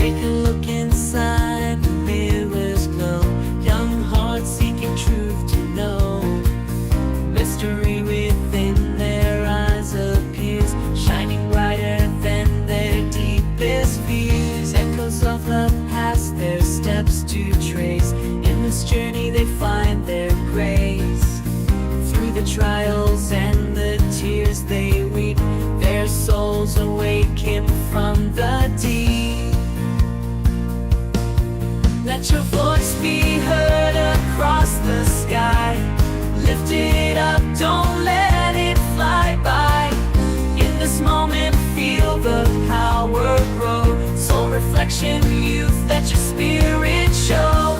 Take a look inside, the mirrors glow. Young hearts seeking truth to know. Mystery within their eyes appears, shining brighter than their deepest fears. Echoes of love past their steps to trace. In this journey they find their grace. Through the trials and the tears they weep, their souls awaken from the deep. Let your voice be heard across the sky. Lift it up, don't let it fly by. In this moment, feel the power grow. Soul reflection, youth, let your spirit show.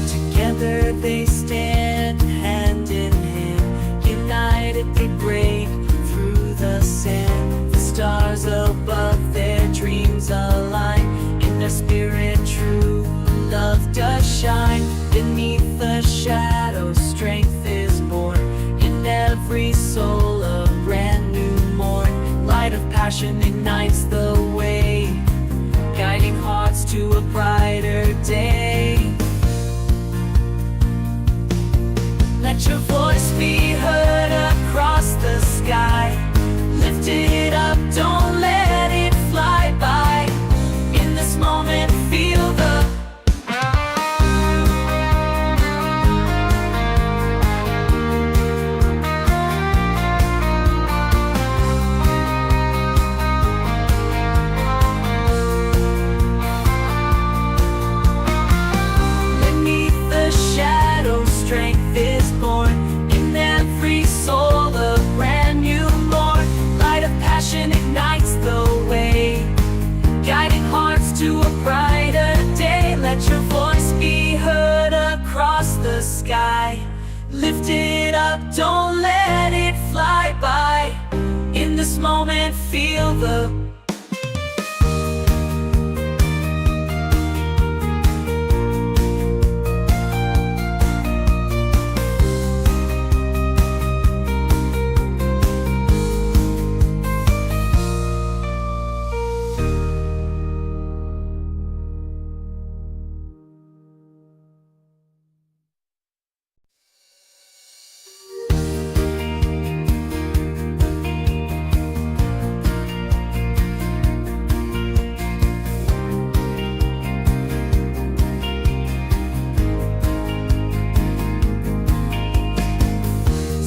Together they stand, hand in hand. United they break through the sand. The stars above their dreams align. In their spirit true love does shine. Beneath the shadow strength is born. In every soul a brand new morn. Light of passion ignites the way, guiding hearts to a brighter day. Let your voice be heard across the sky. Lift it up, don't let it fly by. In this moment, feel the beneath the shadow, strength is born. In every soul a brand new morn. Light of passion ignites the way, guiding hearts to a brighter day. Let your voice be heard across the sky. Lift it up, don't let it fly by. In this moment, feel the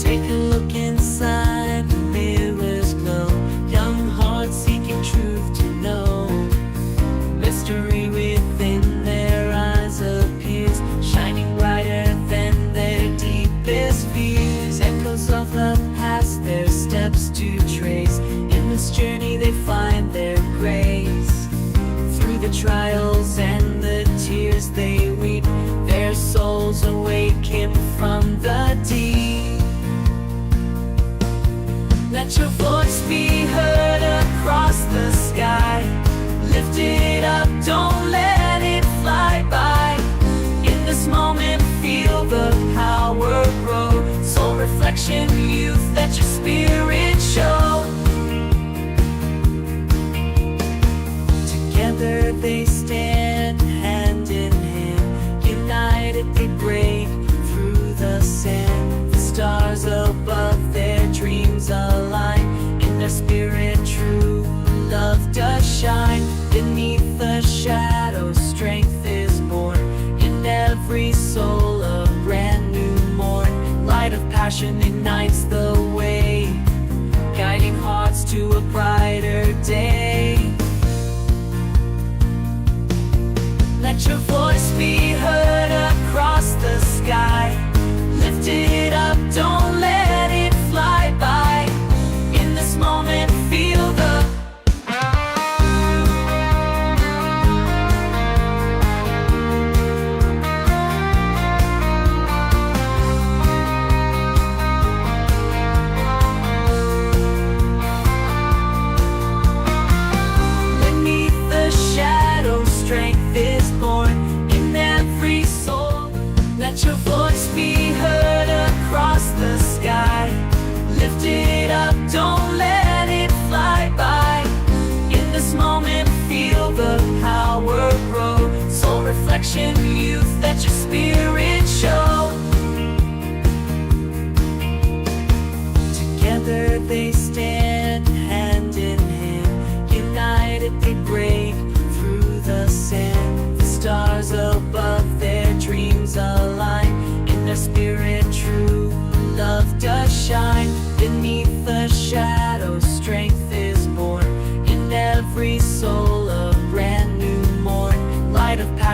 Take a look inside, the mirrors glow. Young hearts seeking truth to know. Mystery within their eyes appears, shining brighter than their deepest fears. Echoes of love past their steps to trace. In this journey they find their grace. Through the trials and the tears they weep, their souls awaken from the deep. Let your voice be heard across the sky. Lift it up, don't let it fly by. In this moment, feel the power grow. Soul reflection, youth, let your spirit show. Together they stand, hand in hand. United they break through the sand. The stars above their dreams align. In their spirit true love does shine. Beneath the shadow strength is born. In every soul a brand new morn. Light of passion ignites the way, guiding hearts to a brighter day. Let your voice be heard across the sky. Lift it up, don't let it fly by. In this moment, feel the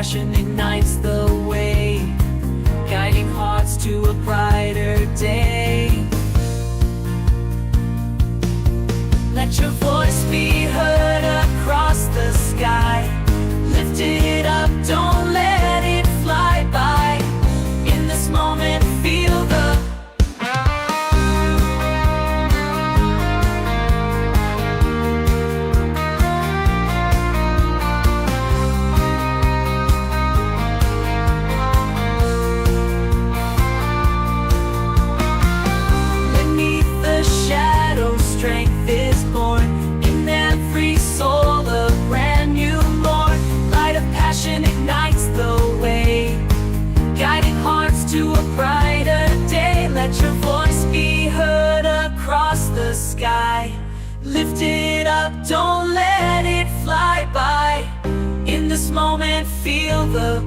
passion ignites the way, guiding hearts to a brighter day. Let your voice be heard across the sky. Lift it up, don't let it fly by. In this moment, feel the lift it up, don't let it fly by. In this moment, feel the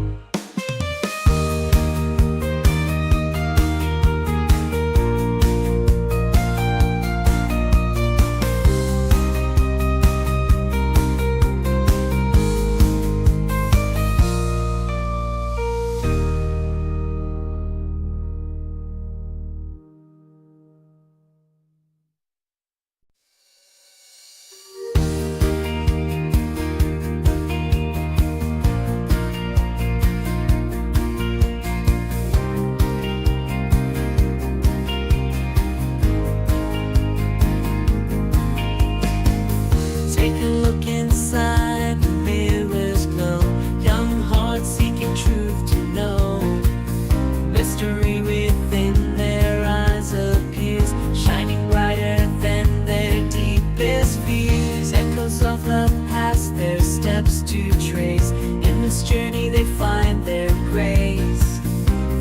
to trace. In this journey they find their grace.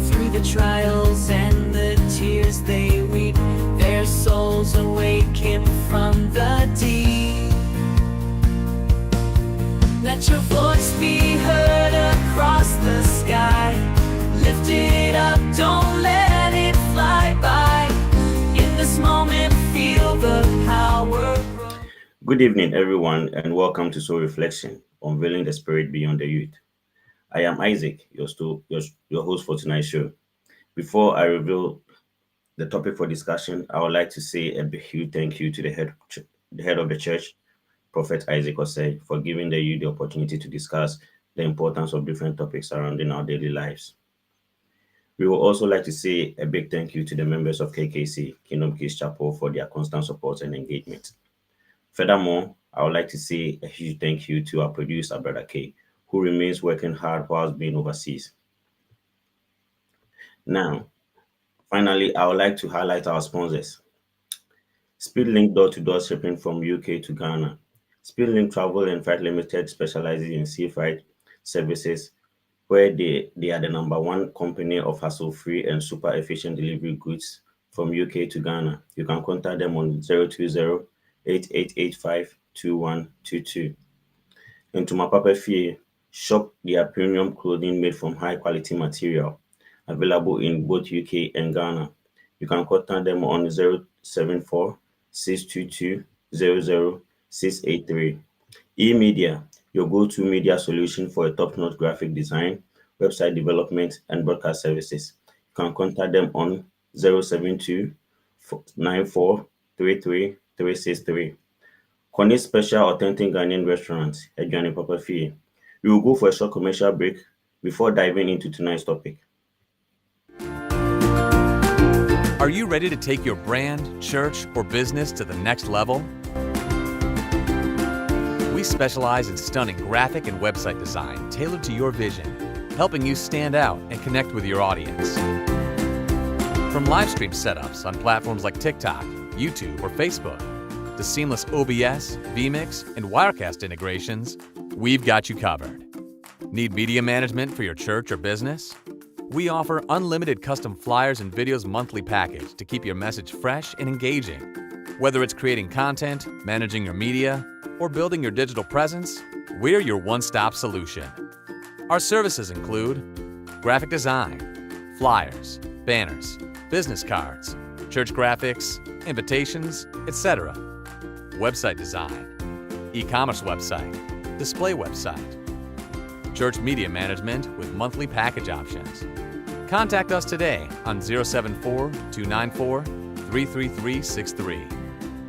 Through the trials and the tears they weep, their souls awaken from the deep. Let your voice be heard across the sky. Lift it up, don't let it fly by. In this moment, feel the power. Good evening, everyone, and welcome to Soul Reflection, Unveiling the Spirit Beyond the Youth. I am Isaac, your host for tonight's show. Before I reveal the topic for discussion, I would like to say a huge thank you to the head of the church, Prophet Isaac Osei, for giving the youth the opportunity to discuss the importance of different topics surrounding our daily lives. We would also like to say a big thank you to the members of KKC, Kingdom Keys Chapel, for their constant support and engagement. Furthermore, I would like to say a huge thank you to our producer, Brother K, who remains working hard whilst being overseas. Now, finally, I would like to highlight our sponsors. Speedlink door-to-door shipping from UK to Ghana. Speedlink Travel and Freight Limited specializes in sea freight services, where they are the #1 company of hassle-free and super efficient delivery goods from UK to Ghana. You can contact them on 020-8885-2122. And to my Papa Fie, shop their premium clothing made from high-quality material, available in both UK and Ghana. You can contact them on 074-622-00683. E-Media, your go-to media solution for a top-notch graphic design, website development, and broadcast services. You can contact them on 072-9433-363. Cornet Special Authentic Ghanaian Restaurant, Edwani Papa Fie. We will go for a short commercial break before diving into tonight's topic. Are you ready to take your brand, church, or business to the next level? We specialize in stunning graphic and website design tailored to your vision, helping you stand out and connect with your audience. From live stream setups on platforms like TikTok, YouTube, or Facebook, to seamless OBS, vMix, and Wirecast integrations, we've got you covered. Need media management for your church or business? We offer unlimited custom flyers and videos monthly package to keep your message fresh and engaging. Whether it's creating content, managing your media, or building your digital presence, we're your one-stop solution. Our services include graphic design, flyers, banners, business cards, church graphics, invitations, etc. Website design, e-commerce website, display website, church media management with monthly package options. Contact us today on 074-294-33363.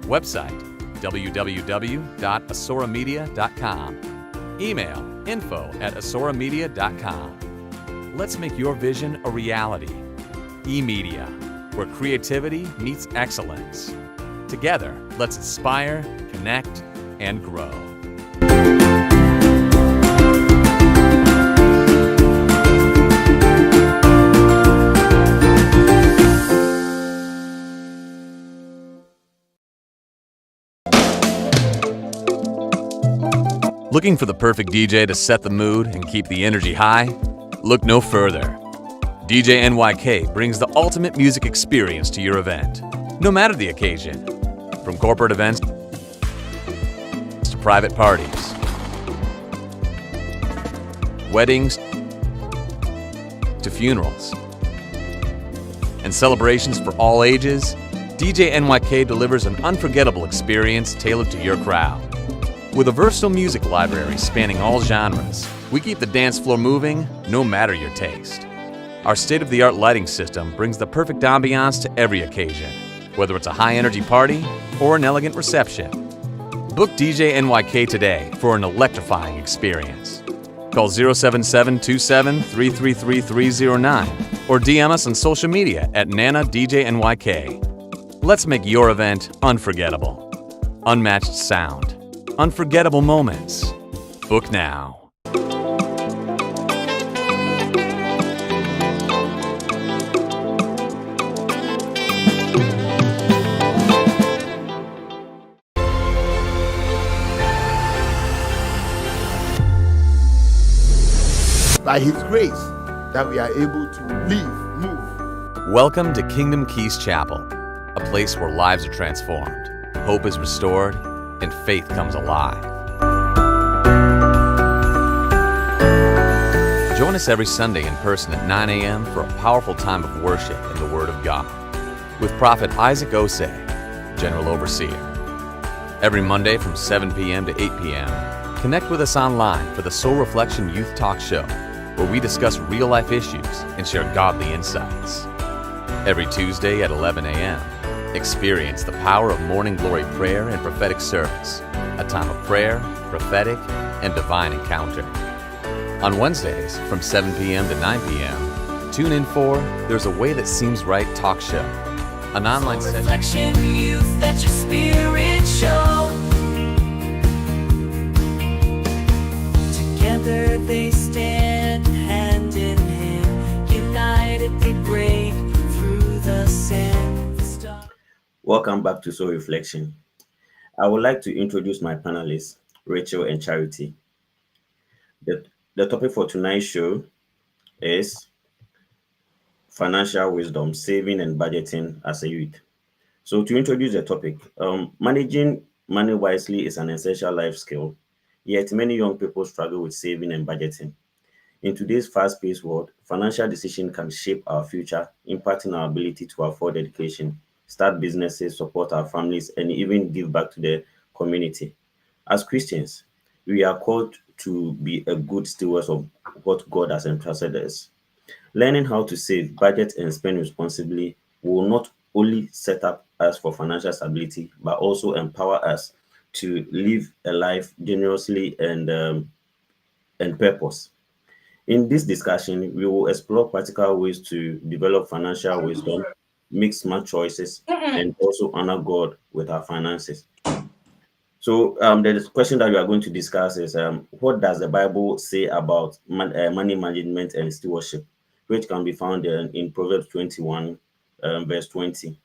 Website www.asoramedia.com. Email info@asoramedia.com. Let's make your vision a reality. E-Media, where creativity meets excellence. Together, let's inspire, connect, and grow. Looking for the perfect DJ to set the mood and keep the energy high? Look no further. DJ NYK brings the ultimate music experience to your event, no matter the occasion. From corporate events to private parties, weddings to funerals, and celebrations for all ages, DJ NYK delivers an unforgettable experience tailored to your crowd. With a versatile music library spanning all genres, we keep the dance floor moving no matter your taste. Our state-of-the-art lighting system brings the perfect ambiance to every occasion, whether it's a high-energy party or an elegant reception. Book DJ NYK today for an electrifying experience. Call 077-27-333-309 or DM us on social media at Nana DJ NYK. Let's make your event unforgettable. Unmatched sound. Unforgettable moments. Book now. By His grace, that we are able to live, move. Welcome to Kingdom Keys Chapel, a place where lives are transformed, hope is restored, and faith comes alive. Join us every Sunday in person at 9 a.m. for a powerful time of worship in the Word of God with Prophet Isaac Osei, General Overseer. Every Monday from 7 p.m. to 8 p.m., connect with us online for the Soul Reflection Youth Talk Show, where we discuss real-life issues and share godly insights. Every Tuesday at 11 a.m., experience the power of morning glory prayer and prophetic service, a time of prayer, prophetic, and divine encounter. On Wednesdays from 7 p.m. to 9 p.m., tune in for There's a Way That Seems Right talk show, an online session. Reflection youth, that your spirit show. Together they stand hand in hand, united they break through the sand. Welcome back to Soul Reflection. I would like to introduce my panelists, Rachel and Charity. The topic for tonight's show is financial wisdom, saving and budgeting as a youth. So to introduce the topic, managing money wisely is an essential life skill, yet many young people struggle with saving and budgeting. In today's fast-paced world, financial decisions can shape our future, impacting our ability to afford education, start businesses, support our families, and even give back to the community. As Christians, we are called to be a good stewards of what God has entrusted us. Learning how to save, budget, and spend responsibly will not only set up us for financial stability, but also empower us to live a life generously and purpose. In this discussion, we will explore practical ways to develop financial wisdom, make smart choices, and also honor God with our finances. So the question that we are going to discuss is what does the Bible say about money management and stewardship, which can be found in Proverbs 21, verse 20,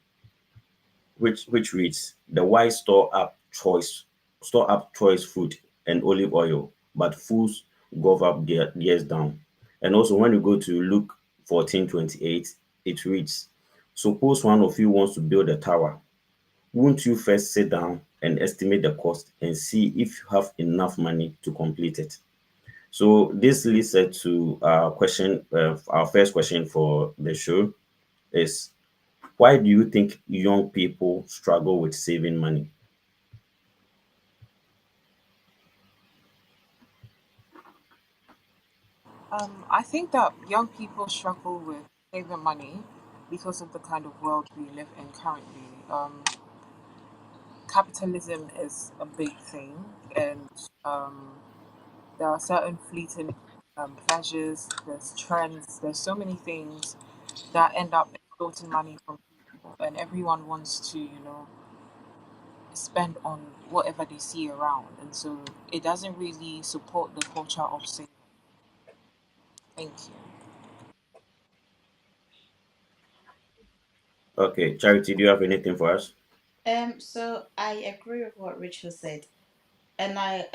which reads, "The wise store up choice food and olive oil, but fools gulp up their years down." And also when you go to Luke 14:28, it reads, "Suppose one of you wants to build a tower. Won't you first sit down and estimate the cost and see if you have enough money to complete it?" So this leads us to our question. Our first question for the show is, why do you think young people struggle with saving money? I think that young people struggle with saving money because of the kind of world we live in currently. Capitalism is a big thing, and there are certain fleeting pleasures, there's trends, there's so many things that end up extorting money from people, and everyone wants to, spend on whatever they see around, and so it doesn't really support the culture of saving. Thank you. Okay, Charity, do you have anything for us? So I agree with what Rachel said, and I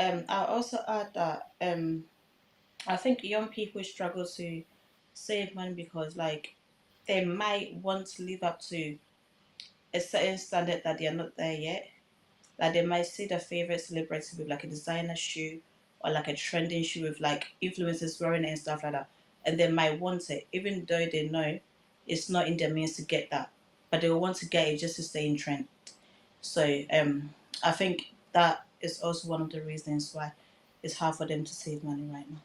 also add that I think young people struggle to save money because like they might want to live up to a certain standard that they are not there yet. Like they might see their favorite celebrity with like a designer shoe or like a trending shoe with like influencers wearing it and stuff like that, and they might want it even though they know it's not in their means to get that, but they will want to get it just to stay in trend. So I think that is also one of the reasons why it's hard for them to save money right now.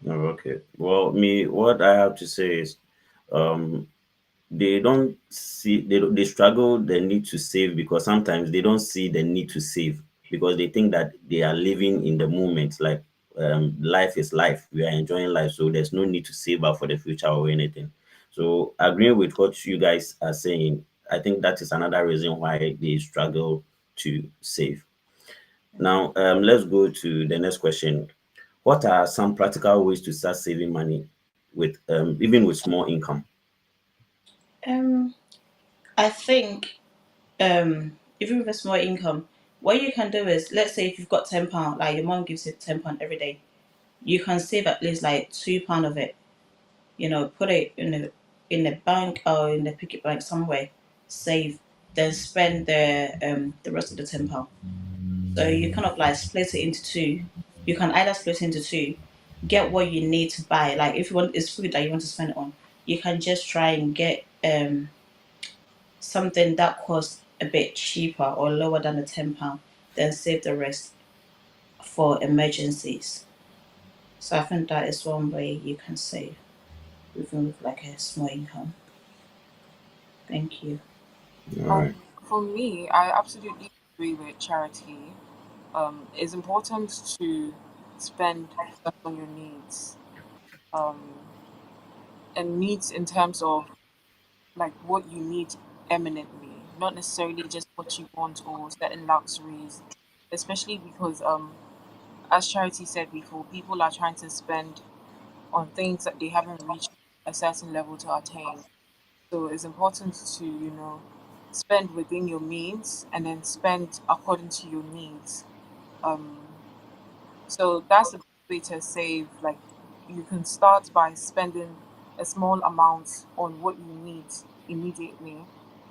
No, okay. Well, me, what I have to say is, um, they don't see they struggle the need to save because sometimes they don't see the need to save because they think that they are living in the moment, like life is life, we are enjoying life, so there's no need to save up for the future or anything. So agreeing with what you guys are saying, I think that is another reason why they struggle to save. Now, let's go to the next question. What are some practical ways to start saving money with even with small income? Um, I think even with a small income, what you can do is let's say if you've got £10, like your mom gives you £10 every day, you can save at least like £2 of it. Put it in the bank or in the piggy bank somewhere, save, then spend the rest of the £10. So you kind of like split it into two. You can either split it into two, get what you need to buy. Like if you want it's food that you want to spend it on, you can just try and get something that costs a bit cheaper or lower than the £10, then save the rest for emergencies. So I think that is one way you can save, even with like a small income. Thank you. All right. For me, I absolutely agree with Charity. It's important to spend first on your needs, um, and needs in terms of like what you need eminently, not necessarily just what you want or certain luxuries. Especially because, as Charity said before, people are trying to spend on things that they haven't reached a certain level to attain. So it's important to, spend within your means and then spend according to your needs. Um, so that's the best way to save. Like, you can start by spending a small amount on what you need immediately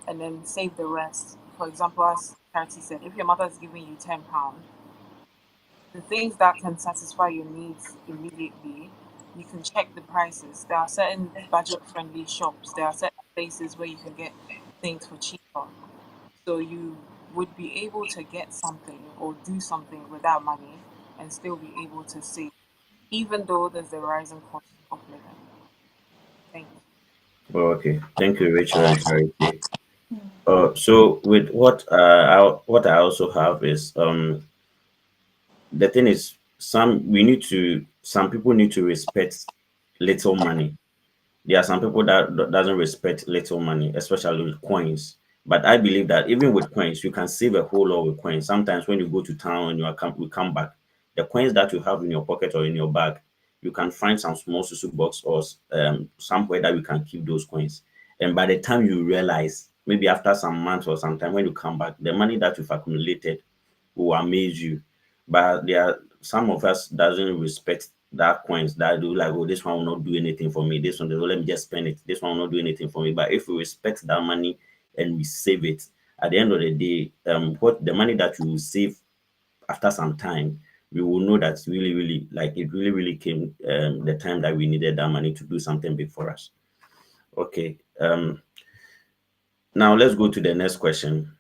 and then save the rest. For example, as Charity said, if your mother is giving you £10, the things that can satisfy your needs immediately, you can check the prices. There are certain budget friendly shops, there are certain places where you can get things for cheaper. So you would be able to get something or do something with that money and still be able to save, even though there's the rising cost of living. Thank you. Well, okay. Thank you, Rachel and Charity. So with what I also have is the thing is some people need to respect little money. There are some people that doesn't respect little money, especially with coins. But I believe that even with coins, you can save a whole lot with coins. Sometimes when you go to town and we come back, the coins that you have in your pocket or in your bag, you can find some small susu box or somewhere that you can keep those coins. And by the time you realize, maybe after some months or some time when you come back, the money that you've accumulated will amaze you. But there are some of us doesn't respect that coins that do like, oh, this one will not do anything for me. This one, oh, let me just spend it. This one will not do anything for me. But if we respect that money and we save it, at the end of the day, what the money that you will save after some time, we will know that really, really, like it really, really came the time that we needed that money to do something big for us. Okay. Now let's go to the next question.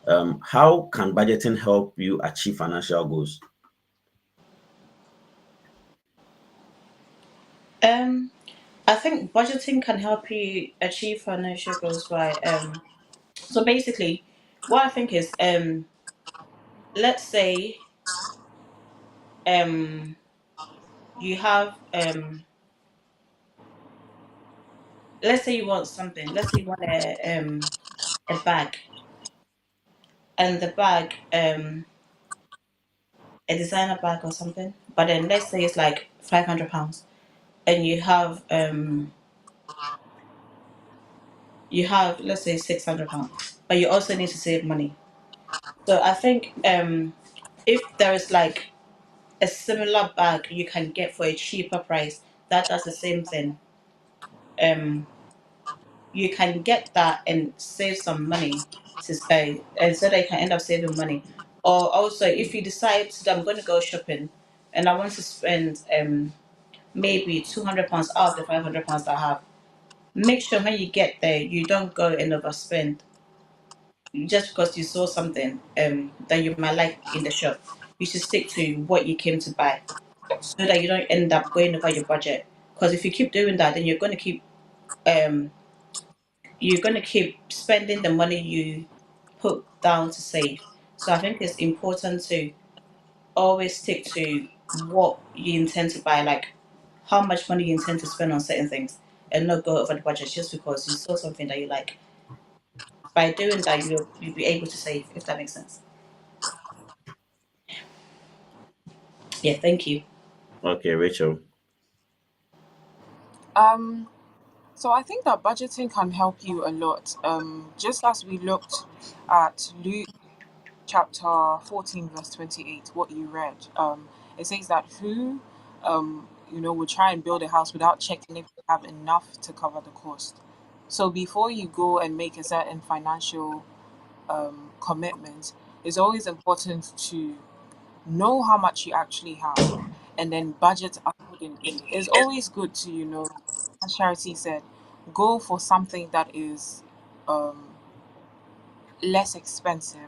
How can budgeting help you achieve financial goals? Um, I think budgeting can help you achieve financial goals by So basically, what I think is let's say um you have let's say you want something. Let's say you want a bag, and the bag a designer bag or something. But then let's say it's like £500, and you have let's say £600, but you also need to save money. So I think if there is like a similar bag you can get for a cheaper price that does the same thing, um you can get that and save some money to spend, and so that you can end up saving money. Or also, if you decide that I'm going to go shopping and I want to spend maybe £200 out of the £500 that I have, make sure when you get there you don't go and overspend just because you saw something that you might like in the shop. You should stick to what you came to buy so that you don't end up going over your budget. Because if you keep doing that, then um you're going to keep spending the money you put down to save. So I think it's important to always stick to what you intend to buy, like how much money you intend to spend on certain things, and not go over the budget just because you saw something that you like. By doing that, you'll be able to save, if that makes sense. Yeah, thank you. Okay, Rachel. Um, so I think that budgeting can help you a lot. Just as we looked at Luke chapter 14, verse 28, what you read, it says that who, would try and build a house without checking if they have enough to cover the cost. So before you go and make a certain financial commitment, it's always important to know how much you actually have and then budget accordingly. It's always good to, as Charity said, go for something that is um, less expensive.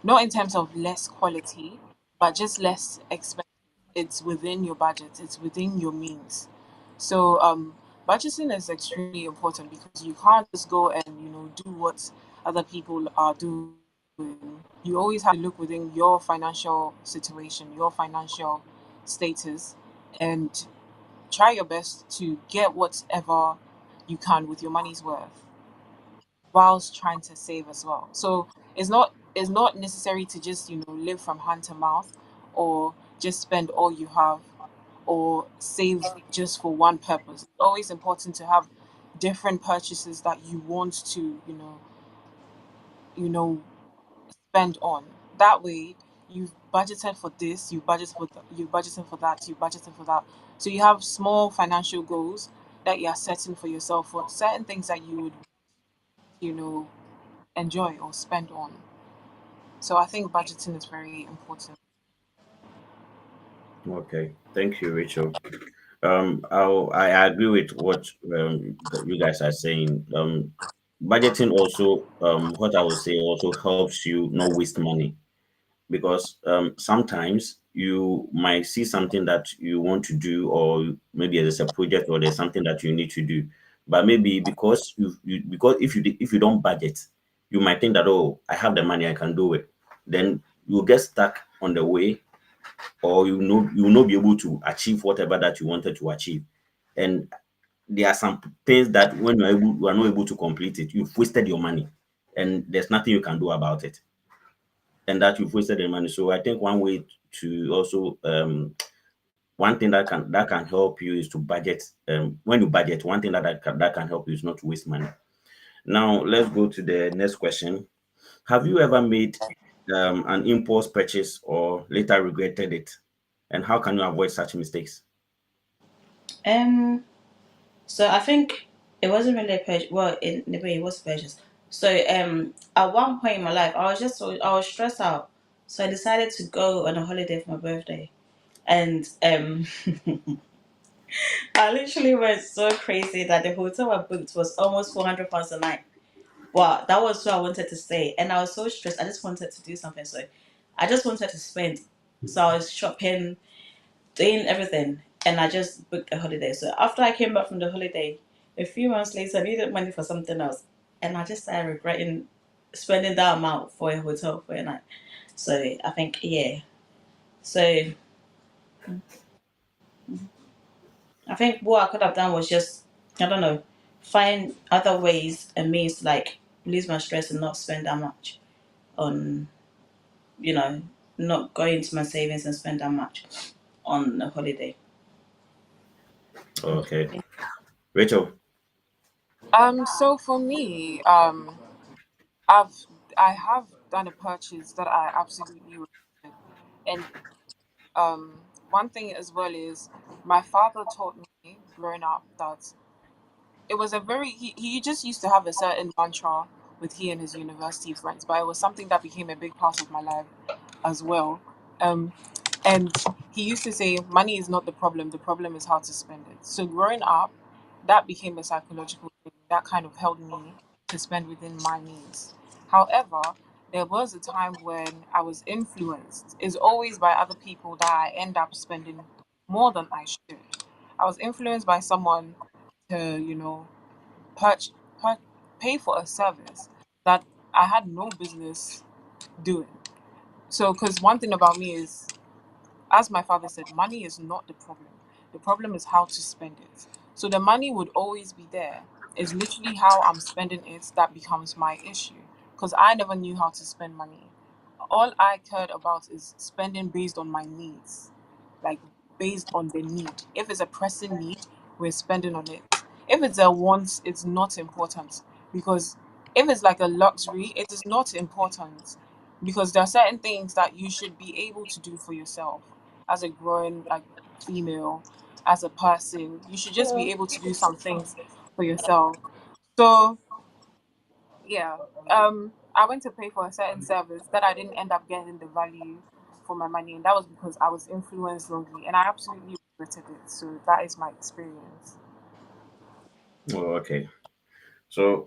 Not in terms of less quality, but just less expensive. It's within your budget, it's within your means. So budgeting is extremely important because you can't just go and do what other people are doing. You always have to look within your financial situation, your financial status, and try your best to get whatever you can with your money's worth whilst trying to save as well. So it's not necessary to just live from hand to mouth or just spend all you have or save just for one purpose. It's always important to have different purchases that you want to you know spend on. That way, you've budgeted for this, you budgeted for that, you budgeted for that. So you have small financial goals that you are setting for yourself for certain things that you would, you know, enjoy or spend on. So I think budgeting is very important. Okay, thank you, Rachel. I agree with what you guys are saying. Budgeting also, what I would say, also helps you not waste money because sometimes you might see something that you want to do, or maybe there's a project or there's something that you need to do, but maybe because because if you don't budget, you might think that, oh, I have the money, I can do it. Then you'll get stuck on the way, or you will not be able to achieve whatever that you wanted to achieve. And there are some things that when you are not able to complete it, you've wasted your money, and there's nothing you can do about it, and that you've wasted the money. So I think one way to also one thing that can help you is to budget. When you budget, one thing that can help you is not to waste money. Now let's go to the next question. Have you ever made an impulse purchase or later regretted it? And how can you avoid such mistakes? Um, so I think it wasn't really a purchase. Well, in a way, it was a purchase. So at one point in my life, I was stressed out. So I decided to go on a holiday for my birthday, and I literally went so crazy that the hotel I booked was almost £400 a night. Wow, that was where I wanted to stay, and I was so stressed. I just wanted to do something, so I just wanted to spend. So I was shopping, doing everything, and I just booked a holiday. So after I came back from the holiday, a few months later, I needed money for something else, and I just started regretting spending that amount for a hotel for a night. So I think, yeah. So I think what I could have done was just, I don't know, find other ways and means to like lose my stress and not spend that much on, you know, not go into my savings and spend that much on a holiday. Okay. Rachel. So for me, I've I have done a purchase that I absolutely regretted, and um, one thing as well is my father taught me growing up that it was a very he just used to have a certain mantra with he and his university friends, but it was something that became a big part of my life as well. Um, and he used to say, money is not the problem is how to spend it. So growing up, that became a psychological thing that kind of held me to spend within my means. However, there was a time when I was influenced. It's always by other people that I end up spending more than I should. I was influenced by someone to, purch, pur- pay for a service that I had no business doing. So, because one thing about me is, as my father said, money is not the problem. The problem is how to spend it. So the money would always be there. It's literally how I'm spending it that becomes my issue. Because I never knew how to spend money. All I cared about is spending based on my needs, like based on the need. If it's a pressing need, we're spending on it. If it's a want, it's not important, because if it's like a luxury, it is not important, because there are certain things that you should be able to do for yourself as a growing like female, as a person. You should just be able to do some things for yourself. So yeah. I went to pay for a certain service that I didn't end up getting the value for my money, and that was because I was influenced wrongly, and I absolutely regretted it. So that is my experience. Oh, okay. So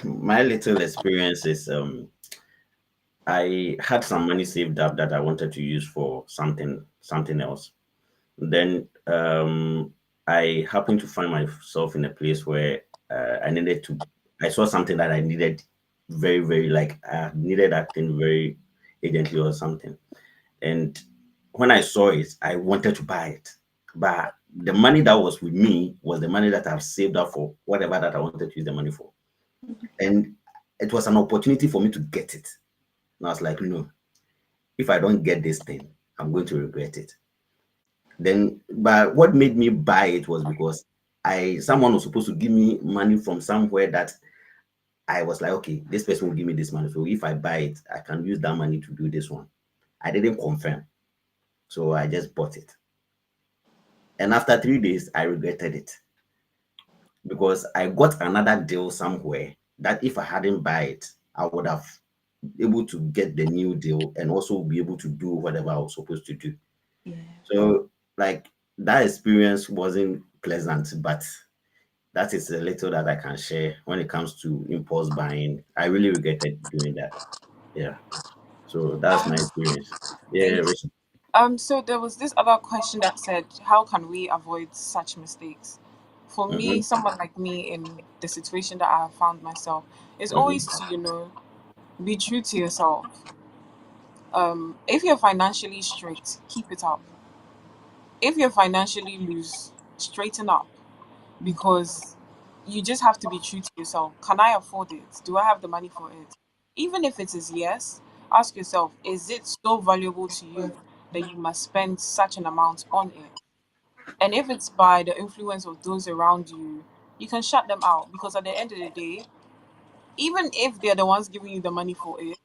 my little experience is I had some money saved up that I wanted to use for something else. Then I happened to find myself in a place where I needed to. I saw something that I needed very, very, like I needed that thing very urgently or something. And when I saw it, I wanted to buy it. But the money that was with me was the money that I've saved up for whatever that I wanted to use the money for. And it was an opportunity for me to get it. And I was like, no, if I don't get this thing, I'm going to regret it. Then, but what made me buy it was because someone was supposed to give me money from somewhere that I was like, okay, this person will give me this money. So if I buy it, I can use that money to do this one. I didn't confirm. So I just bought it. And after 3 days, I regretted it because I got another deal somewhere that if I hadn't buy it, I would have able to get the new deal and also be able to do whatever I was supposed to do. Yeah. So like that experience wasn't pleasant, but that is a little that I can share when it comes to impulse buying. I really regretted doing that. Yeah. So that's my experience. Yeah, Thank you. Rachel. So there was this other question that said, how can we avoid such mistakes? For me, Mm-hmm, someone like me in the situation that I have found myself, is always mm-hmm. to, be true to yourself. If you're financially straight, keep it up. If you're financially loose, straighten up, because you just have to be true to yourself. Can I afford it? Do I have the money for it? Even if it is yes, ask yourself, is it so valuable to you that you must spend such an amount on it? And if it's by the influence of those around you, you can shut them out, because at the end of the day, even if they're the ones giving you the money for it,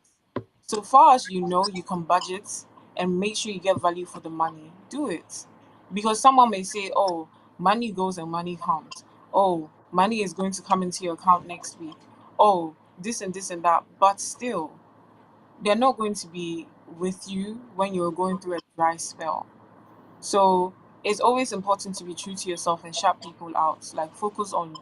so far as you know, you can budget and make sure you get value for the money. Do it. Because someone may say, oh, money goes and money comes. Oh, money is going to come into your account next week. Oh, this and that. But still, they're not going to be with you when you're going through a dry spell. So it's always important to be true to yourself and shut people out. Like, focus on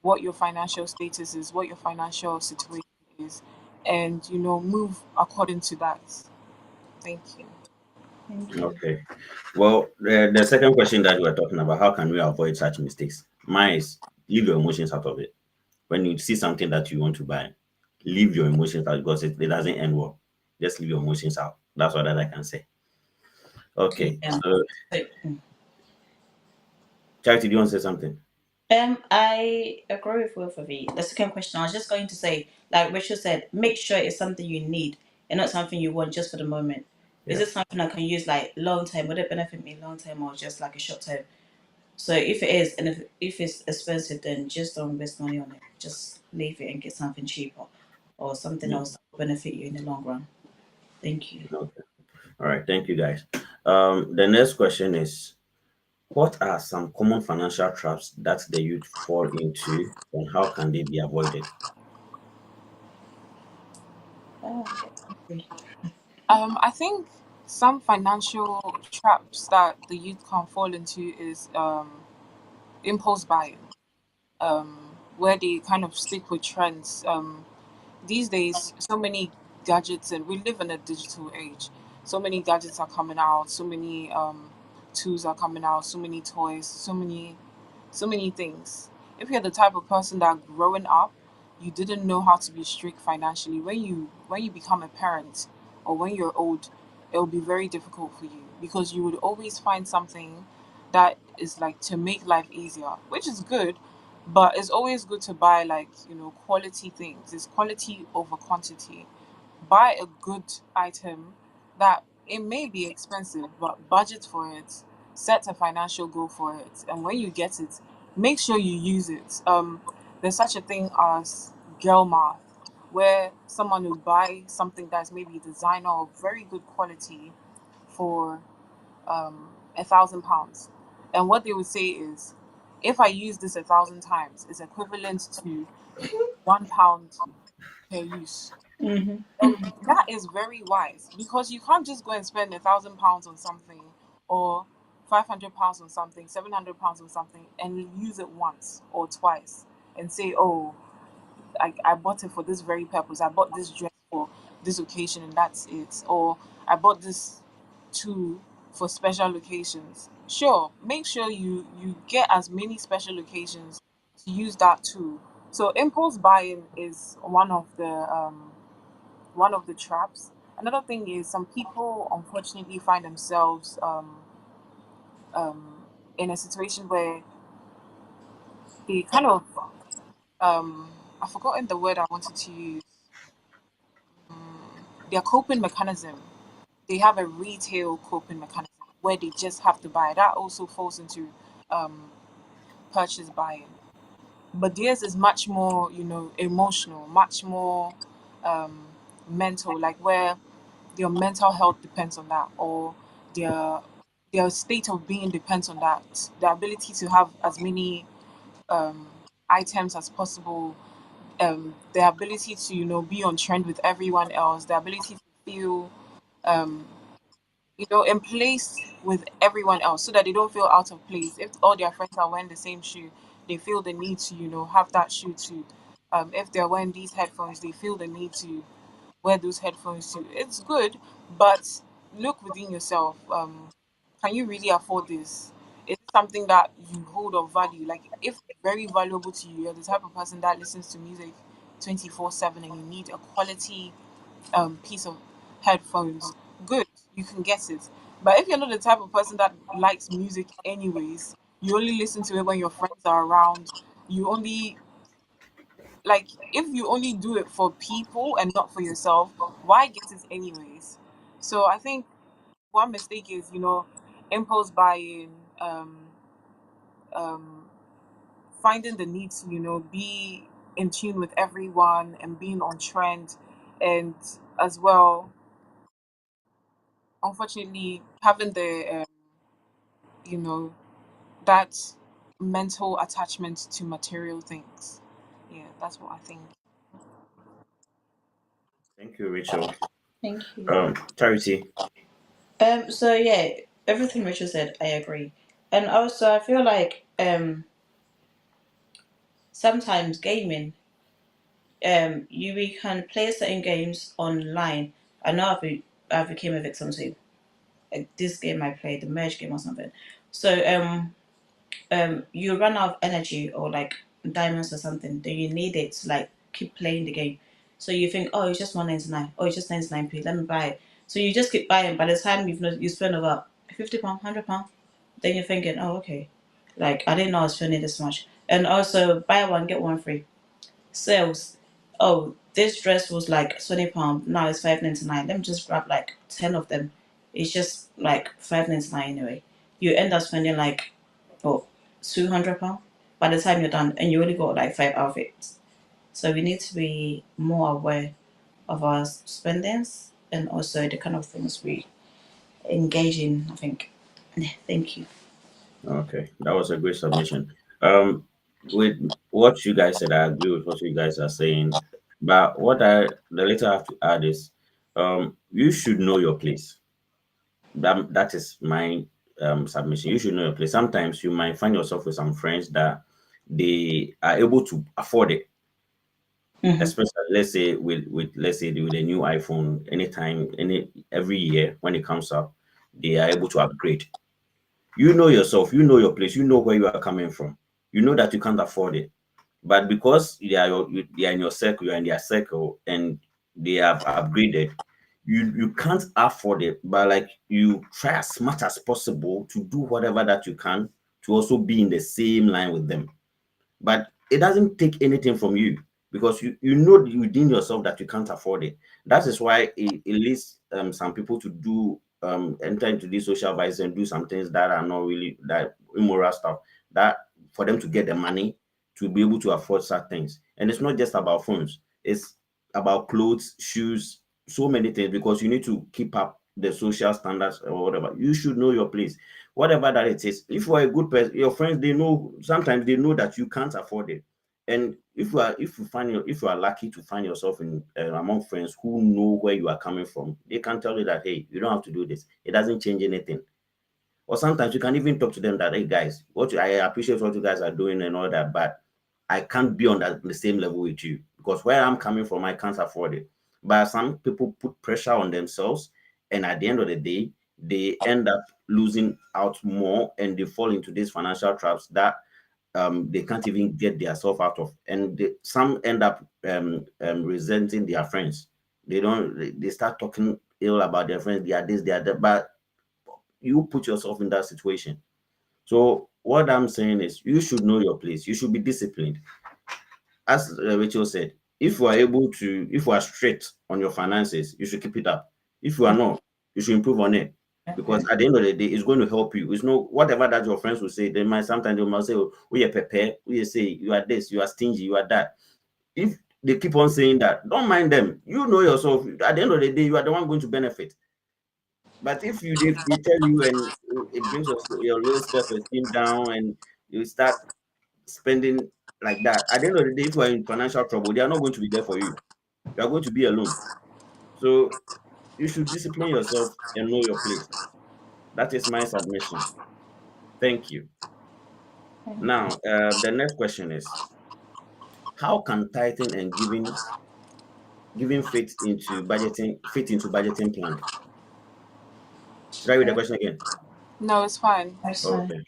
what your financial status is, what your financial situation is, and move according to that. Thank you. Thank you. Okay. Well, the second question that we're talking about, how can we avoid such mistakes? Mine is leave your emotions out of it. When you see something that you want to buy, leave your emotions out because it doesn't end well. Just leave your emotions out. That's what that I can say. Okay. Yeah. So, So, Charity, do you want to say something? I agree with both of you. The second question, I was just going to say, like Rachel said, make sure it's something you need and not something you want just for the moment. Is Yeah. it something I can use like long term? Would it benefit me long term or just like a short term? So if it is, and if it's expensive, then just don't invest money on it. Just leave it and get something cheaper or something Yeah. else that will benefit you in the long run. Thank you. Okay. All right. Thank you, guys. The next question is, what are some common financial traps that the youth fall into, and how can they be avoided? Agree. I think some financial traps that the youth can fall into is impulse buying, um, where they kind of stick with trends. These days, so many gadgets, and we live in a digital age. So many gadgets are coming out. So many tools are coming out. So many toys. So many things. If you're the type of person that growing up, you didn't know how to be strict financially, when you become a parent or when you're old, it will be very difficult for you because you would always find something that is like to make life easier, which is good, but it's always good to buy like, quality things. It's quality over quantity. Buy a good item that it may be expensive, but budget for it, set a financial goal for it, and when you get it, make sure you use it. There's such a thing as girl math, where someone will buy something that's maybe designer or very good quality for 1,000 pounds, and what they would say is, if I use this 1,000 times, it's equivalent to £1 per use. And that is very wise because you can't just go and spend £1,000 on something or £500 on something, £700 on something, and use it once or twice and say, "Oh, I bought it for this very purpose. I bought this dress for this occasion, and that's it." Or I bought this tool for special occasions. Sure, make sure you get as many special occasions to use that tool. So impulse buying is one of the traps. Another thing is some people unfortunately find themselves in a situation where they kind of I've forgotten the word I wanted to use. Their coping mechanism. They have a retail coping mechanism where they just have to buy. That also falls into um, purchase buying. But theirs is much more, emotional, much more um, mental, like where their mental health depends on that, or their their state of being depends on that. The ability to have as many um, items as possible, the ability to be on trend with everyone else, the ability to feel um, in place with everyone else so that they don't feel out of place. If all their friends are wearing the same shoe, they feel the need to, have that shoe too. If they're wearing these headphones, they feel the need to wear those headphones too. It's good, but look within yourself. Can you really afford this? Is it something that you hold of value? Like, if it's very valuable to you, you're the type of person that listens to music 24/7 and you need a quality piece of headphones, good, you can get it. But if you're not the type of person that likes music anyways, you only listen to it when your friends are around, you only like if you only do it for people and not for yourself, why get it anyways? So I think one mistake is, impulse buying, um, um, finding the need to, be in tune with everyone and being on trend, and as well, unfortunately, having you know, that mental attachment to material things. Yeah, that's what I think. Thank you, Rachel. Thank you. Charity. So yeah, everything Rachel said, I agree. And also I feel like sometimes gaming, we can play certain games online. I know I became a victim too. this game I play, the merge game or something. So you run out of energy or like diamonds or something, then you need it to like keep playing the game. So you think, oh, it's just 199, oh, it's just 99p, let me buy it. So you just keep buying. By the time you spend about £50, £100, then you're thinking, oh, okay, like I didn't know I was spending this much. And also buy one get one free sales. Oh, this dress was like £20, now it's 5.99. Let me just grab like 10 of them. It's just like 5.99 anyway. You end up spending like, oh, £200 by the time you're done, and you only got like 5 outfits. So we need to be more aware of our spendings and also the kind of things we engage in, I think. Thank you. Okay, that was a great submission. Um, with what you guys said, I agree with what you guys are saying. But what the little I have to add is, you should know your place. That is my submission. You should know your place. Sometimes you might find yourself with some friends that they are able to afford it, Mm-hmm. especially let's say with let's say with a new iPhone. Anytime, every year when it comes up, they are able to upgrade. You know yourself, you know your place, you know where you are coming from. You know that you can't afford it. But because they are in your circle, you are in their circle, and they have upgraded, you can't afford it. But like you try as much as possible to do whatever that you can to also be in the same line with them. But it doesn't take anything from you because you know within yourself that you can't afford it. That is why it leads some people to do enter into these social vices and do some things that are not really that immoral stuff, that for them to get the money to be able to afford such things. And it's not just about phones, it's about clothes, shoes, so many things, because you need to keep up the social standards or whatever. You should know your place, whatever that it is. If you are a good person, your friends, they know, sometimes they know that you can't afford it. And if you are lucky to find yourself in among friends who know where you are coming from, they can tell you that, hey, you don't have to do this, it doesn't change anything. Or sometimes you can even talk to them that, hey guys, I appreciate what you guys are doing and all that, but I can't be on the same level with you because where I'm coming from, I can't afford it. But some people put pressure on themselves, and at the end of the day, they end up losing out more, and they fall into these financial traps that they can't even get themselves out of. And some end up resenting their friends. They start talking ill about their friends. They are this, they are that. But you put yourself in that situation. So what I'm saying is, you should know your place. You should be disciplined. As Rachel said, if you are straight on your finances, you should keep it up. If you are not, you should improve on it. Because at the end of the day, it's going to help you. It's no whatever that your friends will say. They might sometimes they might say, "Oh, we are prepare." We say, "You are this, you are stingy, you are that." If they keep on saying that, don't mind them. You know yourself. At the end of the day, you are the one going to benefit. But if they tell you and it brings your low self-esteem down and you start spending like that, at the end of the day, if you are in financial trouble, they are not going to be there for you. You are going to be alone. So you should discipline yourself and know your place. That is my submission. Thank you. Now, the next question is, how can tithing and giving fit into budgeting plan? Should I read the Okay, question again? No, it's fine. that's fine.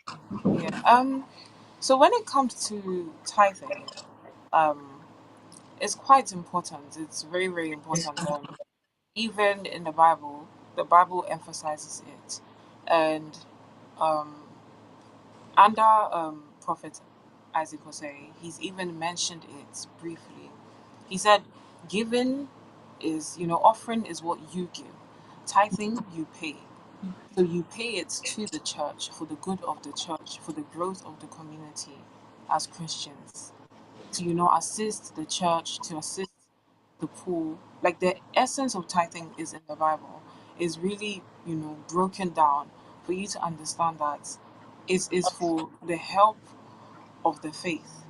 Okay. Yeah. So when it comes to tithing, um, it's quite important. It's very, very important. Even in the Bible emphasizes it, and um, under Prophet Isaac Hosea, he's even mentioned it briefly. He said, "Giving is, offering is what you give. Tithing you pay. So you pay it to the church for the good of the church, for the growth of the community as Christians. To, assist the church, to assist the poor. Like the essence of tithing is in the Bible, is really, broken down for you to understand that it is for the help of the faith.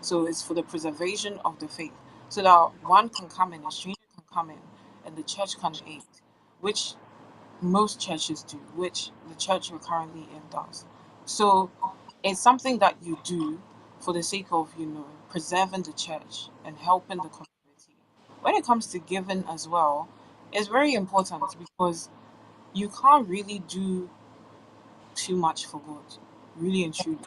So it's for the preservation of the faith. So that one can come in, a stranger can come in, and the church can aid, which most churches do, which the church you're currently in does. So it's something that you do for the sake of, preserving the church and helping the community. When it comes to giving as well, it's very important because you can't really do too much for God, really and truly.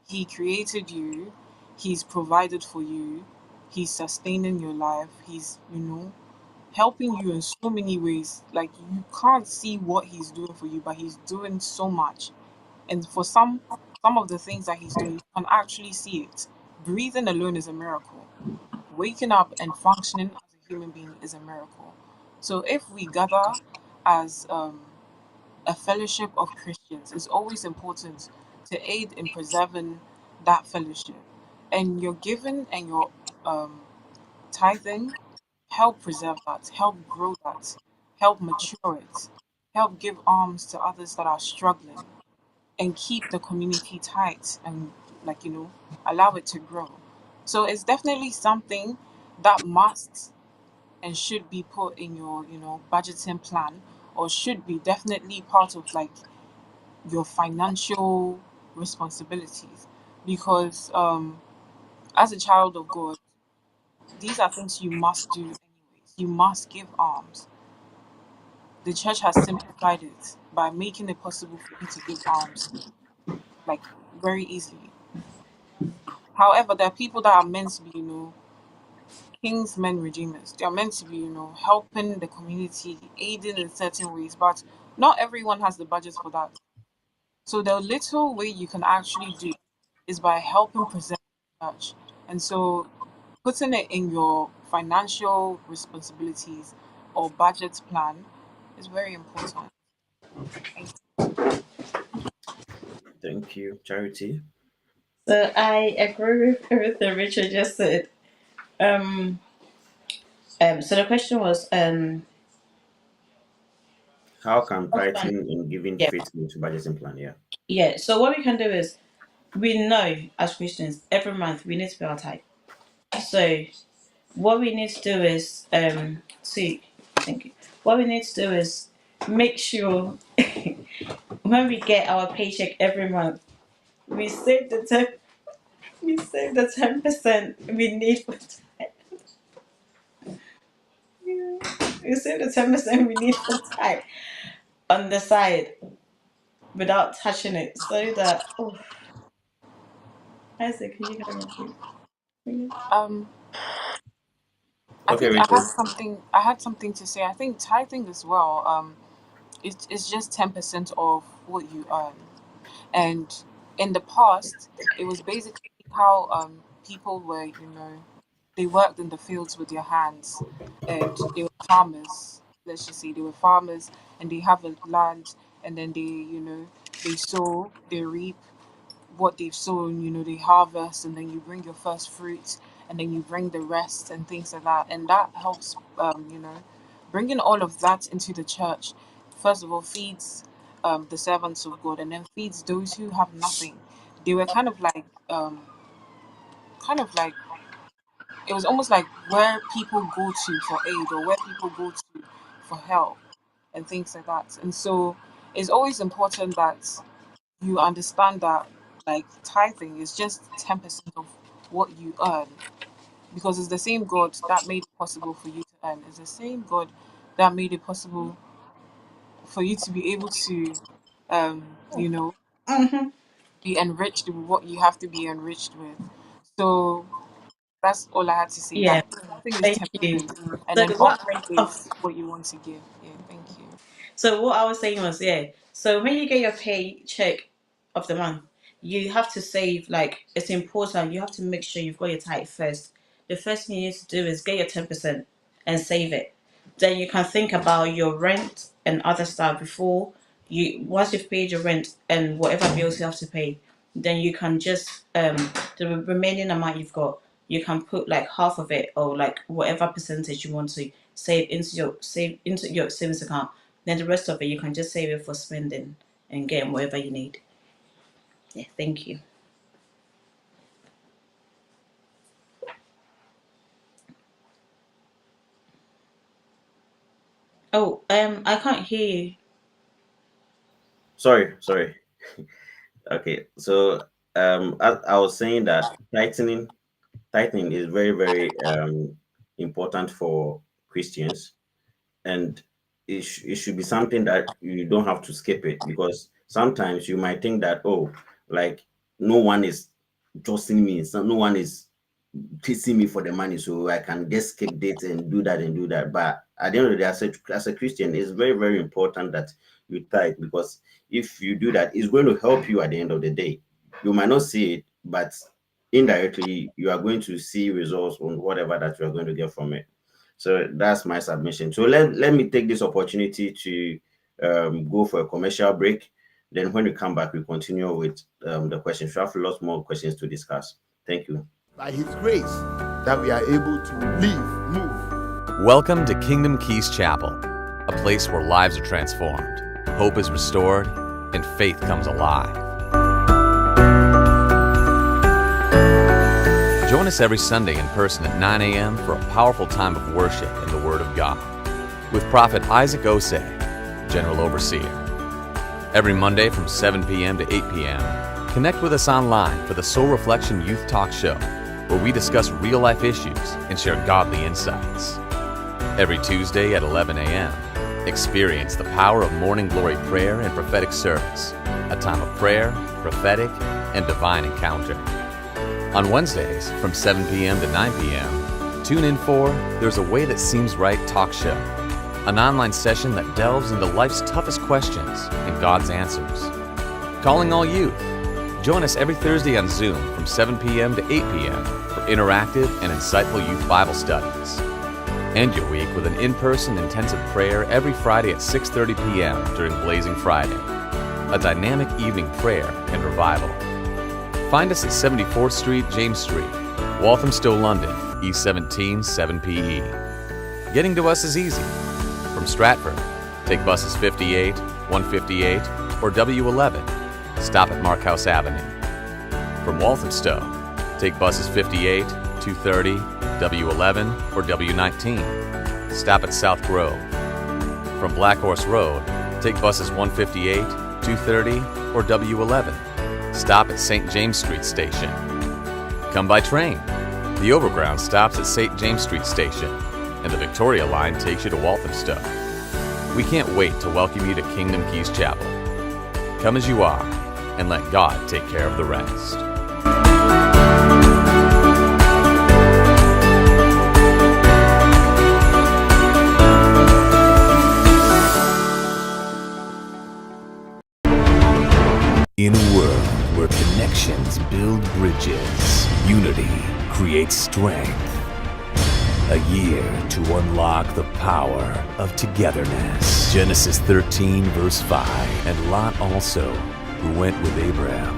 He created you, He's provided for you, He's sustaining your life, He's, helping you in so many ways. Like, you can't see what He's doing for you, but He's doing so much. And for some of the things that He's doing, you can actually see it. Breathing alone is a miracle. Waking up and functioning as a human being is a miracle. So if we gather as a fellowship of Christians, it's always important to aid in preserving that fellowship. And your giving and your um, tithing help preserve that, help grow that, help mature it, help give arms to others that are struggling, and keep the community tight and, like, allow it to grow. So it's definitely something that must and should be put in your, budgeting plan, or should be definitely part of, like, your financial responsibilities. Because as a child of God, these are things you must do anyways. You must give alms. The church has simplified it by making it possible for you to give alms, like, very easily. However, there are people that are meant to be, kings, men, redeemers. They are meant to be, helping the community, aiding in certain ways, but not everyone has the budget for that. So the little way you can actually do is by helping preserve the church. And so putting it in your financial responsibilities or budget plan is very important. Thank Thank you, Charity. So I agree with everything Richard just said. Um, so the question was, How can how can tithing and giving yeah, fit into budgeting plan? Yeah. yeah. So what we can do is, we know as Christians every month we need to pay our tithe. So what we need to do is, see, thank you. What we need to do is make sure when we get our paycheck every month, we save the 10% we need for tithe. We save the 10% we need for tithe on the side without touching it, so that, oh, Isaac, can you carry on, please? you. I Okay, think I had Rachel. something. I had something to say. I think tithing as well. It's just 10% of what you earn. And in the past, it was basically how people were, they worked in the fields with their hands, and they were farmers. Let's just say they were farmers, and they have a land, and then they sow, they reap what they've sown, they harvest, and then you bring your first fruits, and then you bring the rest and things like that. And that helps, bringing all of that into the church, first of all, feeds the servants of God, and then feeds those who have nothing. They were kind of like, it was almost like where people go to for aid, or where people go to for help and things like that. And so it's always important that you understand that, like, tithing is just 10% of what you earn, because it's the same God that made it possible for you to earn. It's the same God that made it possible for you to be able to, um, you know, Mm-hmm. be enriched with what you have to be enriched with. So that's all I had to say. Yeah, That tithing is thank you. 10%, and So then what? offering Oh, is what you want to give. Yeah, thank you. so what I was saying was, yeah. So when you get your paycheck of the month, you have to save. Like, it's important. You have to make sure you've got your tithe first. The first thing you need to do is get your 10% and save it. Then you can think about your rent and other stuff before you. Once you've paid your rent and whatever bills you have to pay, then you can just the remaining amount you've got, you can put like half of it, or like whatever percentage you want to save into your savings account. Then the rest of it you can just save it for spending and getting whatever you need. Yeah, thank you. Oh, I can't hear you. Sorry. Okay, so as I was saying that tightening is very, very important for Christians, and it should be something that you don't have to skip it, because sometimes you might think that, oh, like, no one is trusting me, so no one is chasing me for the money, so I can just skip this and do that and do that. But at the end of the day, as a Christian, it's very, very important that you tithe, because if you do that, it's going to help you at the end of the day. You might not see it, but indirectly, you are going to see results on whatever that you are going to get from it. So that's my submission. So let me take this opportunity to go for a commercial break. Then when we come back, we continue with the questions. We have lots more questions to discuss. Thank you. By His grace, that we are able to live, move. Welcome to Kingdom Keys Chapel, a place where lives are transformed, hope is restored, and faith comes alive. Join us every Sunday in person at 9 a.m. for a powerful time of worship in the Word of God with Prophet Isaac Osei, General Overseer. Every Monday from 7 p.m. to 8 p.m., connect with us online for the Soul Reflection Youth Talk Show, where we discuss real-life issues and share godly insights. Every Tuesday at 11 a.m., experience the power of morning glory prayer and prophetic service, a time of prayer, prophetic, and divine encounter. On Wednesdays from 7 p.m. to 9 p.m., tune in for There's a Way That Seems Right talk show, an online session that delves into life's toughest questions and God's answers. Calling all youth. Join us every Thursday on Zoom from 7 p.m. to 8 p.m. for interactive and insightful youth Bible studies. End your week with an in-person intensive prayer every Friday at 6:30 p.m. during Blazing Friday, a dynamic evening prayer and revival. Find us at 74th Street, James Street, Walthamstow, London, E17 7PE. Getting to us is easy. From Stratford, take buses 58, 158, or W11. Stop at Mark House Avenue. From Walthamstow, take buses 58, 230, W11, or W19. Stop at South Grove. From Black Horse Road, take buses 158, 230, or W11. Stop at St. James Street Station. Come by train. The Overground stops at St. James Street Station, and the Victoria Line takes you to Walthamstow. We can't wait to welcome you to Kingdom Keys Chapel. Come as you are, and let God take care of the rest. In a world where connections build bridges, unity creates strength. A year to unlock the power of togetherness. Genesis 13 verse 5. And Lot also, who went with Abraham,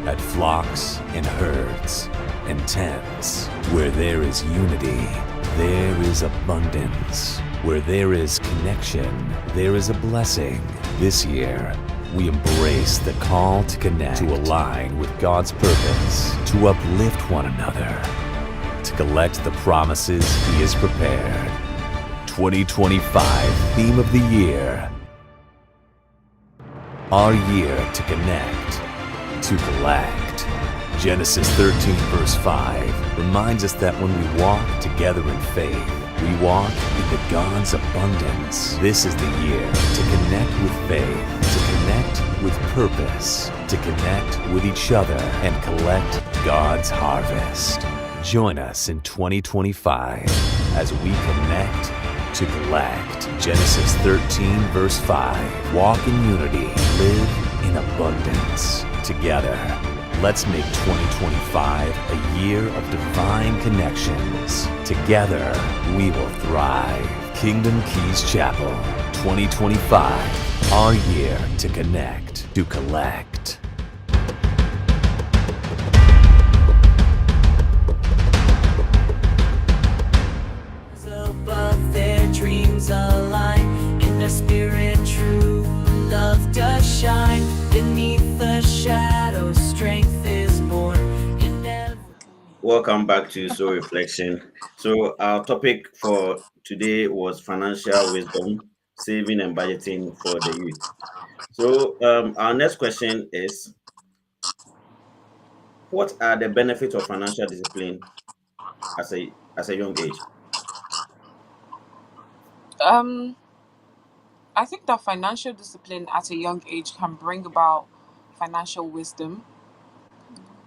had flocks and herds and tents. Where there is unity, there is abundance. Where there is connection, there is a blessing. This year, we embrace the call to connect, to align with God's purpose, to uplift one another, to collect the promises He has prepared. 2025 theme of the year. Our year to connect, to collect. Genesis 13 verse 5 reminds us that when we walk together in faith, we walk into God's abundance. This is the year to connect with faith, to connect with purpose, to connect with each other and collect God's harvest. Join us in 2025 as we connect to collect. Genesis 13 verse 5. Walk in unity, live in abundance. Together, let's make 2025 a year of divine connections. Together, we will thrive. Kingdom Keys Chapel 2025. Our year to connect, to collect. Above their dreams align, in the spirit true love does shine. Beneath the shadow strength is born. Welcome back to Soul Reflection. So our topic for today was financial wisdom, saving and budgeting for the youth. So our next question is, what are the benefits of financial discipline as a young age? Um, I think that financial discipline at a young age can bring about financial wisdom.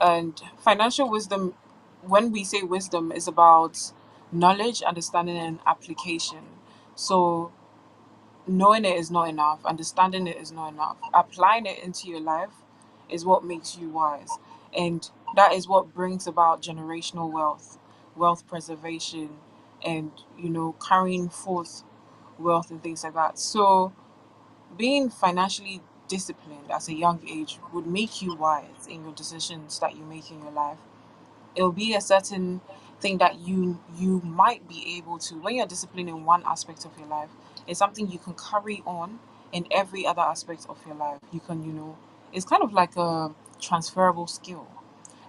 And financial wisdom, when we say wisdom, is about knowledge, understanding, and application. So knowing it is not enough, understanding it is not enough. Applying it into your life is what makes you wise. And that is what brings about generational wealth, wealth preservation, and, carrying forth wealth and things like that. So being financially disciplined at a young age would make you wise in your decisions that you make in your life. It'll be a certain thing that you might be able to, when you're disciplined in one aspect of your life, it's something you can carry on in every other aspect of your life. You can, it's kind of like a transferable skill.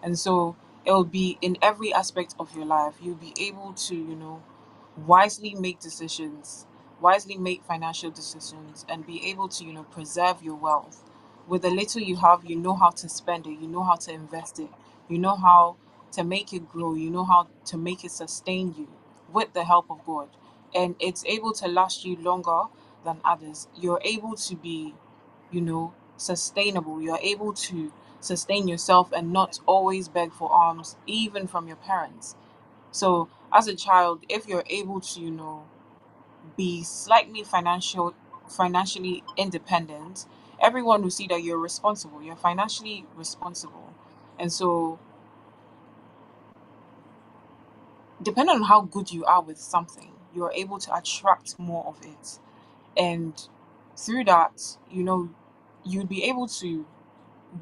And so it'll be in every aspect of your life. You'll be able to, wisely make decisions, wisely make financial decisions, and be able to, preserve your wealth. With the little you have, you know how to spend it, you know how to invest it, you know how to make it grow, you know how to make it sustain you with the help of God. And it's able to last you longer than others. You're able to be, sustainable. You're able to sustain yourself and not always beg for alms, even from your parents. So, as a child, if you're able to, be slightly financially independent, everyone will see that you're responsible. You're financially responsible. And so, depending on how good you are with something, you're able to attract more of it. And through that, you'd be able to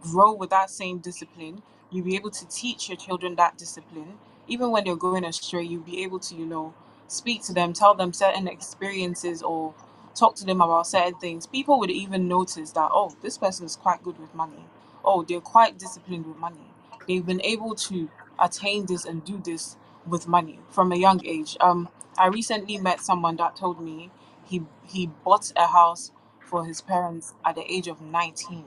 grow with that same discipline. You'll be able to teach your children that discipline. Even when they're going astray, you'll be able to, speak to them, tell them certain experiences, or talk to them about certain things. People would even notice that, oh, this person is quite good with money. Oh, they're quite disciplined with money. They've been able to attain this and do this with money from a young age. I recently met someone that told me he bought a house for his parents at the age of 19,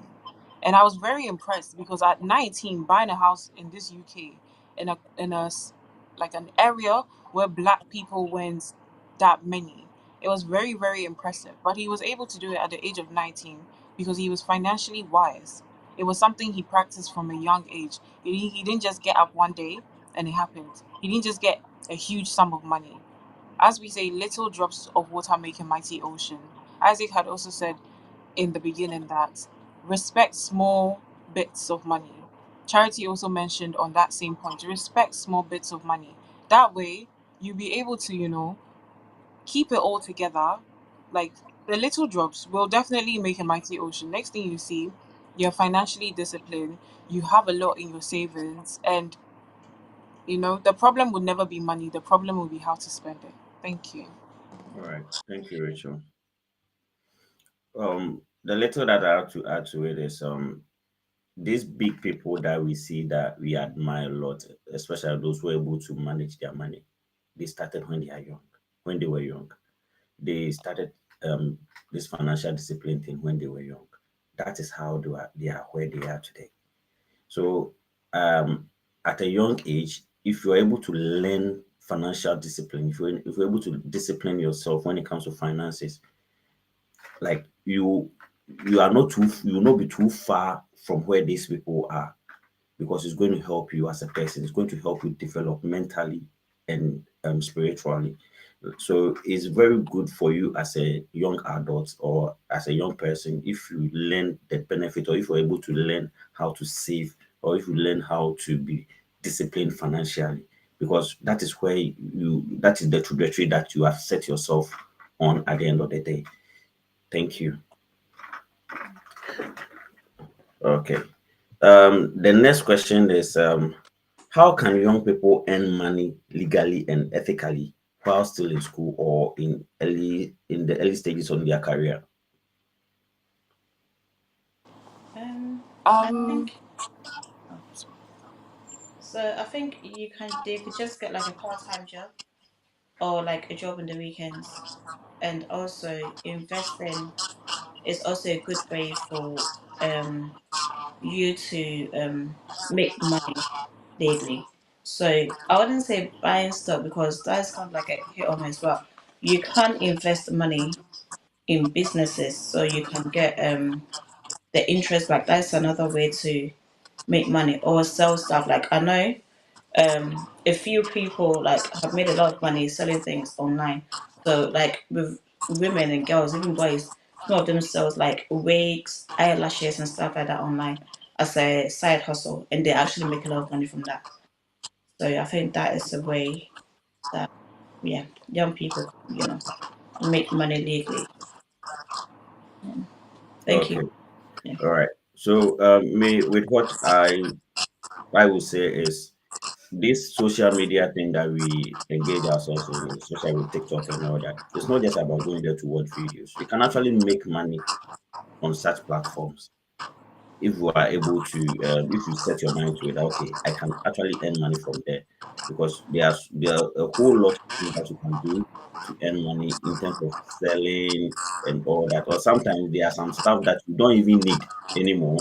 and I was very impressed because at 19, buying a house in this UK, like an area where black people weren't that many, it was very, very impressive. But he was able to do it at the age of 19 because he was financially wise. It was something he practiced from a young age. He didn't just get up one day and it happened. He didn't just get a huge sum of money. As we say, little drops of water make a mighty ocean. Isaac had also said in the beginning that respect small bits of money. Charity also mentioned on that same point, respect small bits of money. That way, you'll be able to, keep it all together. Like the little drops will definitely make a mighty ocean. Next thing you see, you're financially disciplined, you have a lot in your savings, and the problem would never be money, the problem will be how to spend it. Thank you. All right. Thank you, Rachel. The little that I have to add to it is these big people that we see that we admire a lot, especially those who are able to manage their money. They started when they are young. When they were young, they started this financial discipline thing when they were young. That is how they are where they are today. So at a young age, if you're able to learn financial discipline, if you're able to discipline yourself when it comes to finances, like you are not too you will not be too far from where these people are, because it's going to help you as a person. It's going to help you develop mentally and spiritually. So it's very good for you as a young adult or as a young person if you learn the benefit, or if you're able to learn how to save, or if you learn how to be disciplined financially, because that is where that is the trajectory that you have set yourself on at the end of the day. Thank you. Okay. The next question is how can young people earn money legally and ethically while still in school or in the early stages of their career? I Um, think so. I think they could just get like a part-time job or like a job on the weekends, and also investing is also a good way for um you to make money daily. So I wouldn't say buying stock because that's kind of like a hit or miss, but you can invest money in businesses, so you can get the interest. Like that's another way to make money, or sell stuff. Like I know a few people like have made a lot of money selling things online. So like with women and girls, even boys, some of them sells like wigs, eyelashes, and stuff like that online as a side hustle, and they actually make a lot of money from that. So I think that is a way that, yeah, young people can, make money legally. Thank you. Okay. Yeah. All right. So, me with what I would say is this social media thing that we engage ourselves in, especially with TikTok and all that. It's not just about going there to watch videos. You can actually make money on such platforms if you are able to. If you set your mind to it, okay, I can actually earn money from there, because there are a whole lot of things that you can do to earn money in terms of selling and all that. Or sometimes there are some stuff that you don't even need anymore,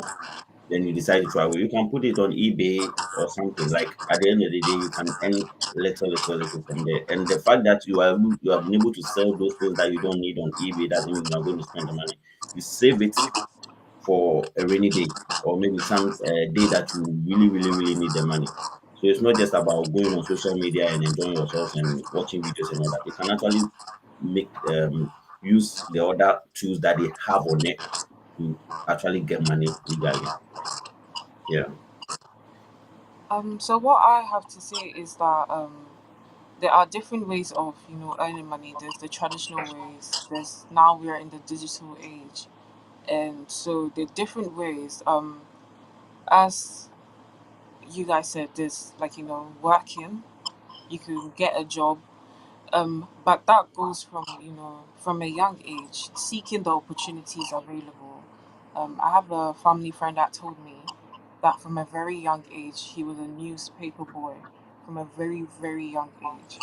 then you decide to travel, you can put it on eBay or something. Like at the end of the day, you can earn little from there. And the fact that you have been able to sell those things that you don't need on eBay doesn't mean you're going to spend the money. You save it for a rainy day, or maybe some day that you really need the money. So it's not just about going on social media and enjoying yourself and watching videos and all that. You can actually make use the other tools that they have on it to actually get money legally. Yeah. So what I have to say is that there are different ways of earning money. There's the traditional ways. There's now we are in the digital age, and so the different ways. As you guys said, there's like working. You can get a job. But that goes from from a young age, seeking the opportunities available. I have a family friend that told me that from a very young age he was a newspaper boy from a very young age,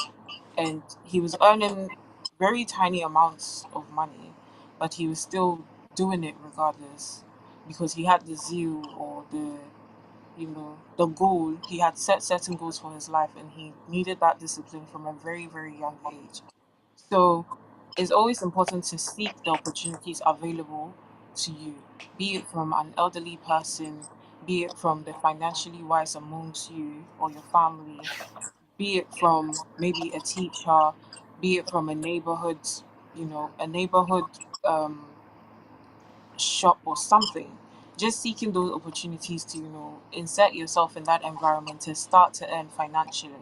and he was earning very tiny amounts of money, but he was still doing it regardless because he had the zeal or the goal. He had set certain goals for his life and he needed that discipline from a very young age. So it's always important to seek the opportunities available to you, be it from an elderly person, be it from the financially wise amongst you or your family, be it from maybe a teacher, be it from a neighborhood, a neighborhood um, shop or something. Just seeking those opportunities to, insert yourself in that environment to start to earn financially.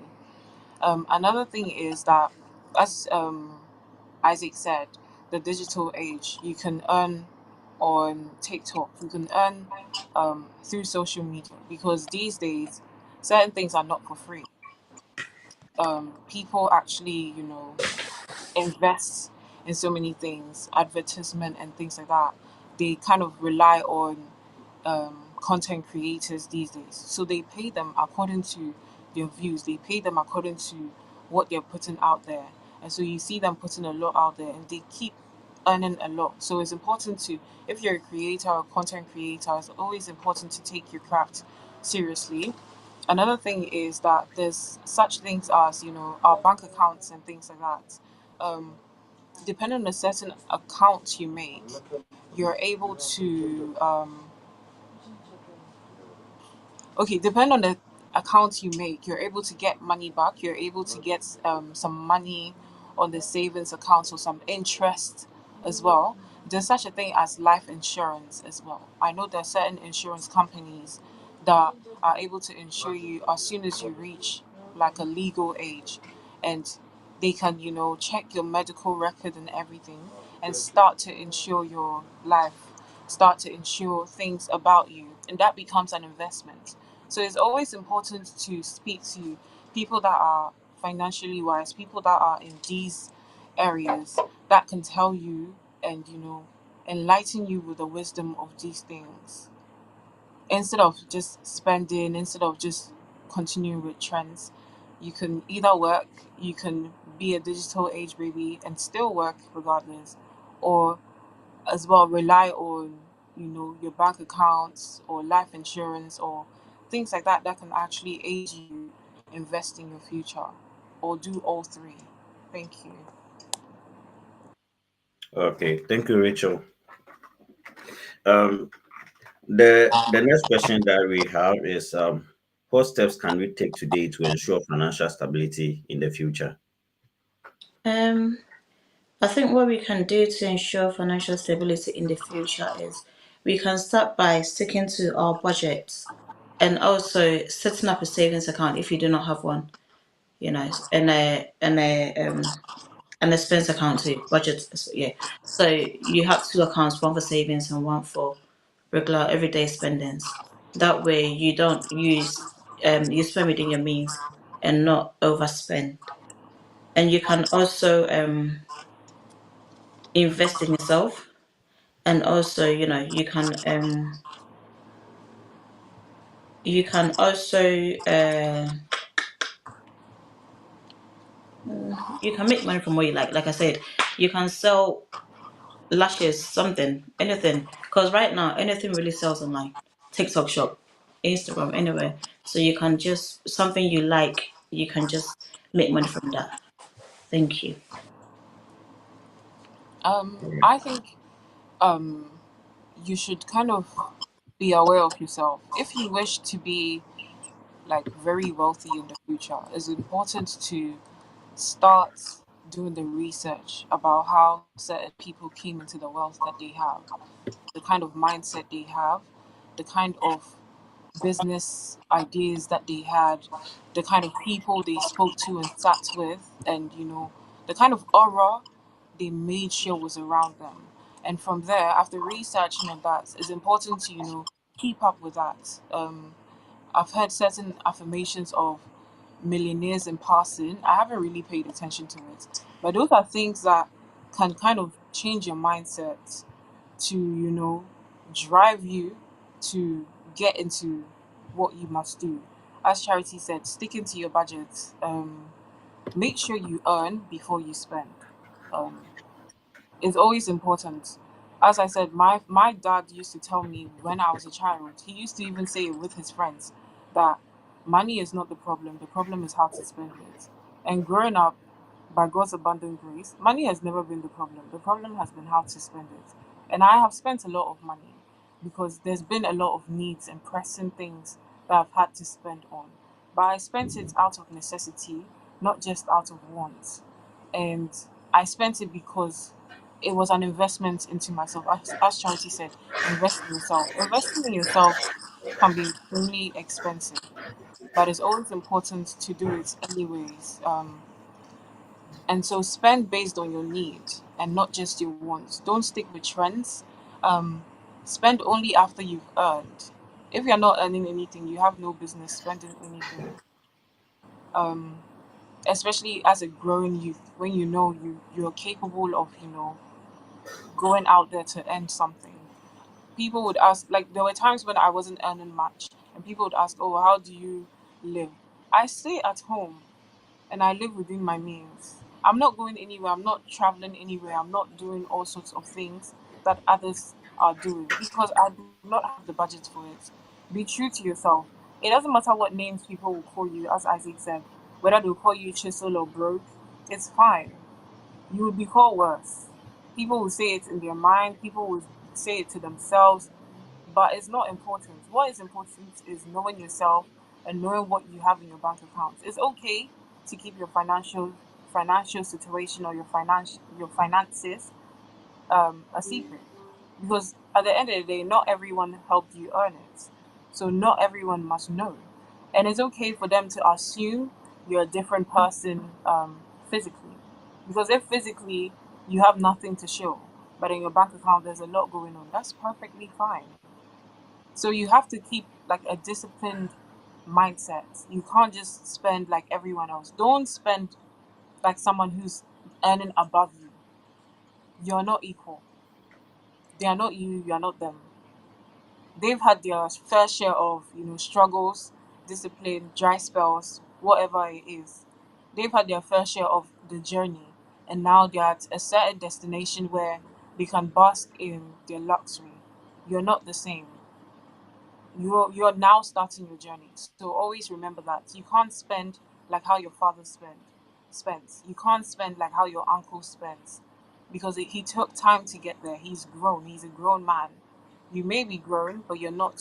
Another thing is that, as Isaac said, the digital age, you can earn on TikTok, you can earn through social media because these days, certain things are not for free. People actually, invest in so many things, advertisement and things like that. They kind of rely on content creators these days. So they pay them according to their views, they pay them according to what they're putting out there. And so you see them putting a lot out there and they keep earning a lot. So it's important to, if you're a creator or content creator, it's always important to take your craft seriously. Another thing is that there's such things as our bank accounts and things like that. um, Depending on a certain account you make, you're able to okay, depending on the account you make, you're able to get money back. You're able to get some money on the savings account or some interest as well. There's such a thing as life insurance as well. I know there are certain insurance companies that are able to insure you as soon as you reach like a legal age, and they can check your medical record and everything and start to insure your life, start to insure things about you, and that becomes an investment. So it's always important to speak to people that are financially wise, people that are in these areas that can tell you and enlighten you with the wisdom of these things, instead of just spending, instead of just continuing with trends. You can either work, you can be a digital age baby and still work regardless, or as well rely on your bank accounts or life insurance or things like that that can actually aid you invest in your future, or do all three. Thank you. Okay, thank you, Rachel. Um, the next question that we have is what steps can we take today to ensure financial stability in the future? Um, I think what we can do to ensure financial stability in the future is we can start by sticking to our budgets and also setting up a savings account if you do not have one, you know, and a expense account too. Budget, yeah. So you have two accounts, one for savings and one for regular everyday spendings. That way you don't use you spend within your means and not overspend. And you can also invest in yourself, and also you can also you can make money from what you like I said, you can sell lashes, something, anything, because right now anything really sells online. TikTok shop, Instagram, anywhere. So you can just something you like, you can just make money from that. Thank you. I think um, you should kind of be aware of yourself. If you wish to be like very wealthy in the future, it's important to start doing the research about how certain people came into the wealth that they have, the kind of mindset they have, the kind of business ideas that they had, the kind of people they spoke to and sat with, and the kind of aura they made sure was around them. And from there, after researching on that, it's important to keep up with that. I've heard certain affirmations of millionaires in passing. I haven't really paid attention to it, but those are things that can kind of change your mindset to drive you to get into what you must do. As Charity said, sticking to your budget. Make sure you earn before you spend. Um, is always important. As I said, my dad used to tell me when I was a child. He used to even say it with his friends that money is not the problem. The problem is how to spend it. And growing up, by God's abundant grace, money has never been the problem. The problem has been how to spend it. And I have spent a lot of money because there's been a lot of needs and pressing things that I've had to spend on. But I spent it out of necessity, not just out of want. And I spent it because it was an investment into myself. As Charity said, invest in yourself. Investing in yourself can be extremely expensive, but it's always important to do it anyways. And so spend based on your need and not just your wants. Don't stick with trends. Um, Spend only after you've earned. If you're not earning anything, you have no business spending anything. Um, Especially as a growing youth, when you're capable of going out there to earn something. People would ask, like, there were times when I wasn't earning much, and people would ask, "Oh, how do you live?" I stay at home and I live within my means. I'm not going anywhere. I'm not traveling anywhere. I'm not doing all sorts of things that others are doing because I do not have the budget for it. Be true to yourself. It doesn't matter what names people will call you, as Isaac said, whether they'll call you chisel or broke. It's fine. You would be called worse. People will say it in their mind, people will say it to themselves, but it's not important. What is important is knowing yourself and knowing what you have in your bank accounts. It's okay to keep your financial situation or your finances a secret, because at the end of the day, not everyone helped you earn it, so not everyone must know, and it's okay for them to assume you're a different person physically, because if physically you have nothing to show, but in your bank account there's a lot going on, that's perfectly fine. So you have to keep like a disciplined mindset. You can't just spend like everyone else. Don't spend like someone who's earning above you. You're not equal. They are not you, you are not them. They've had their fair share of, struggles, discipline, dry spells, whatever it is. They've had their fair share of the journey. And now they're at a certain destination where they can bask in their luxury. You're not the same. You're now starting your journey. So always remember that. You can't spend like how your father spent. You can't spend like how your uncle spends. because he took time to get there. He's grown. He's a grown man. You may be grown, but you're not,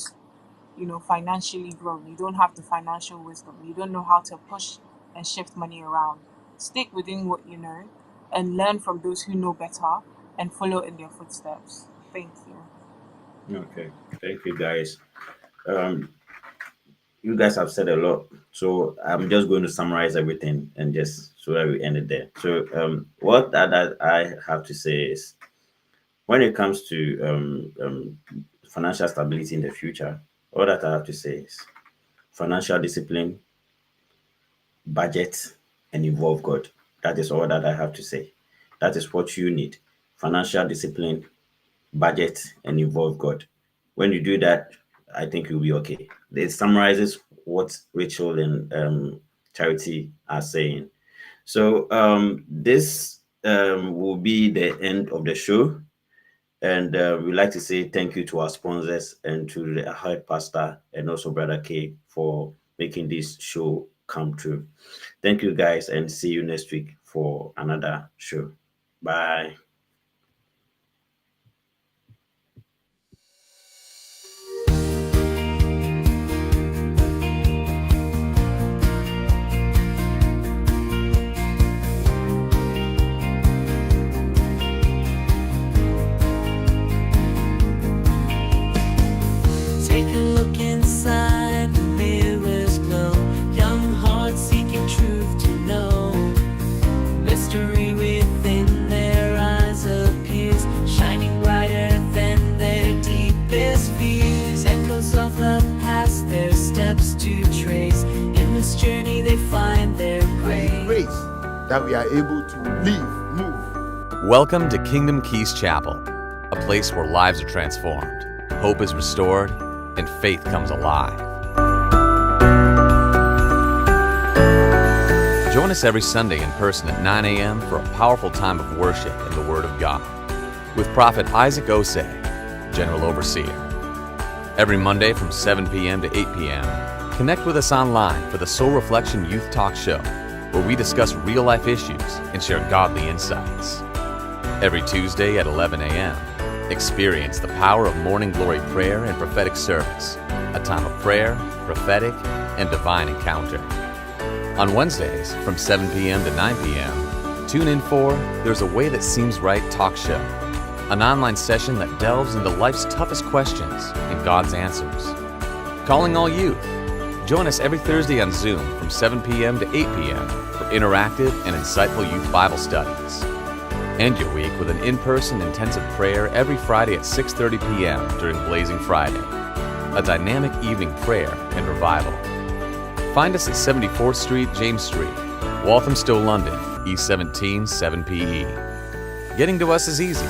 financially grown. You don't have the financial wisdom. You don't know how to push and shift money around. Stick within what you know and learn from those who know better and follow in their footsteps. Thank you. Okay, thank you guys. Um, you guys have said a lot, so I'm just going to summarize everything and just so that we end it there. So, what that I have to say is, when it comes to financial stability in the future, all that I have to say is financial discipline, budget, and involve God. That is all that I have to say. That is what you need: financial discipline, budget, and involve God. When you do that, I think you'll be okay. It summarizes what Rachel and Charity are saying. So this will be the end of the show. And we'd like to say thank you to our sponsors and to the head pastor and also Brother K for making this show come true. Thank you guys, and see you next week for another show. Bye. Take a look inside, the mirrors glow. Young hearts seeking truth to know. Mystery within their eyes appears, shining brighter than their deepest fears. Echoes of the past, their steps to trace. In this journey they find their grace. Grace that we are able to live, move. Welcome to Kingdom Keys Chapel, a place where lives are transformed, hope is restored, and faith comes alive. Join us every Sunday in person at 9 a.m. for a powerful time of worship and the Word of God with Prophet Isaac Osei, General Overseer. Every Monday from 7 p.m. to 8 p.m., connect with us online for the Soul Reflection Youth Talk Show, where we discuss real-life issues and share godly insights. Every Tuesday at 11 a.m., experience the power of morning glory prayer and prophetic service, a time of prayer, prophetic, and divine encounter. On Wednesdays from 7 p.m. to 9 p.m., tune in for There's a Way That Seems Right talk show, an online session that delves into life's toughest questions and God's answers. Calling all youth. Join us every Thursday on Zoom from 7 p.m. to 8 p.m. for interactive and insightful youth Bible studies. End your week with an in-person intensive prayer every Friday at 6:30 p.m. during Blazing Friday, a dynamic evening prayer and revival. Find us at 74th Street, James Street, Walthamstow, London, E17 7PE. Getting to us is easy.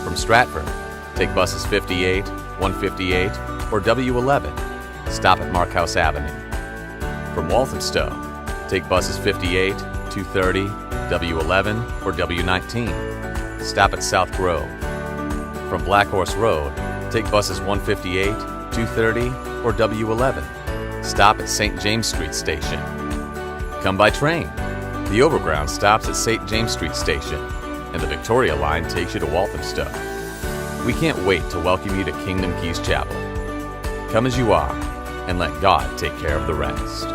From Stratford, take buses 58, 158, or W11. Stop at Mark House Avenue. From Walthamstow, take buses 58, 230, W11, or W19. Stop at South Grove. From Black Horse Road, take buses 158, 230, or W11. Stop at St. James Street Station. Come by train. The Overground stops at St. James Street Station, and the Victoria Line takes you to Walthamstow. We can't wait to welcome you to Kingdom Keys Chapel. Come as you are, and let God take care of the rest.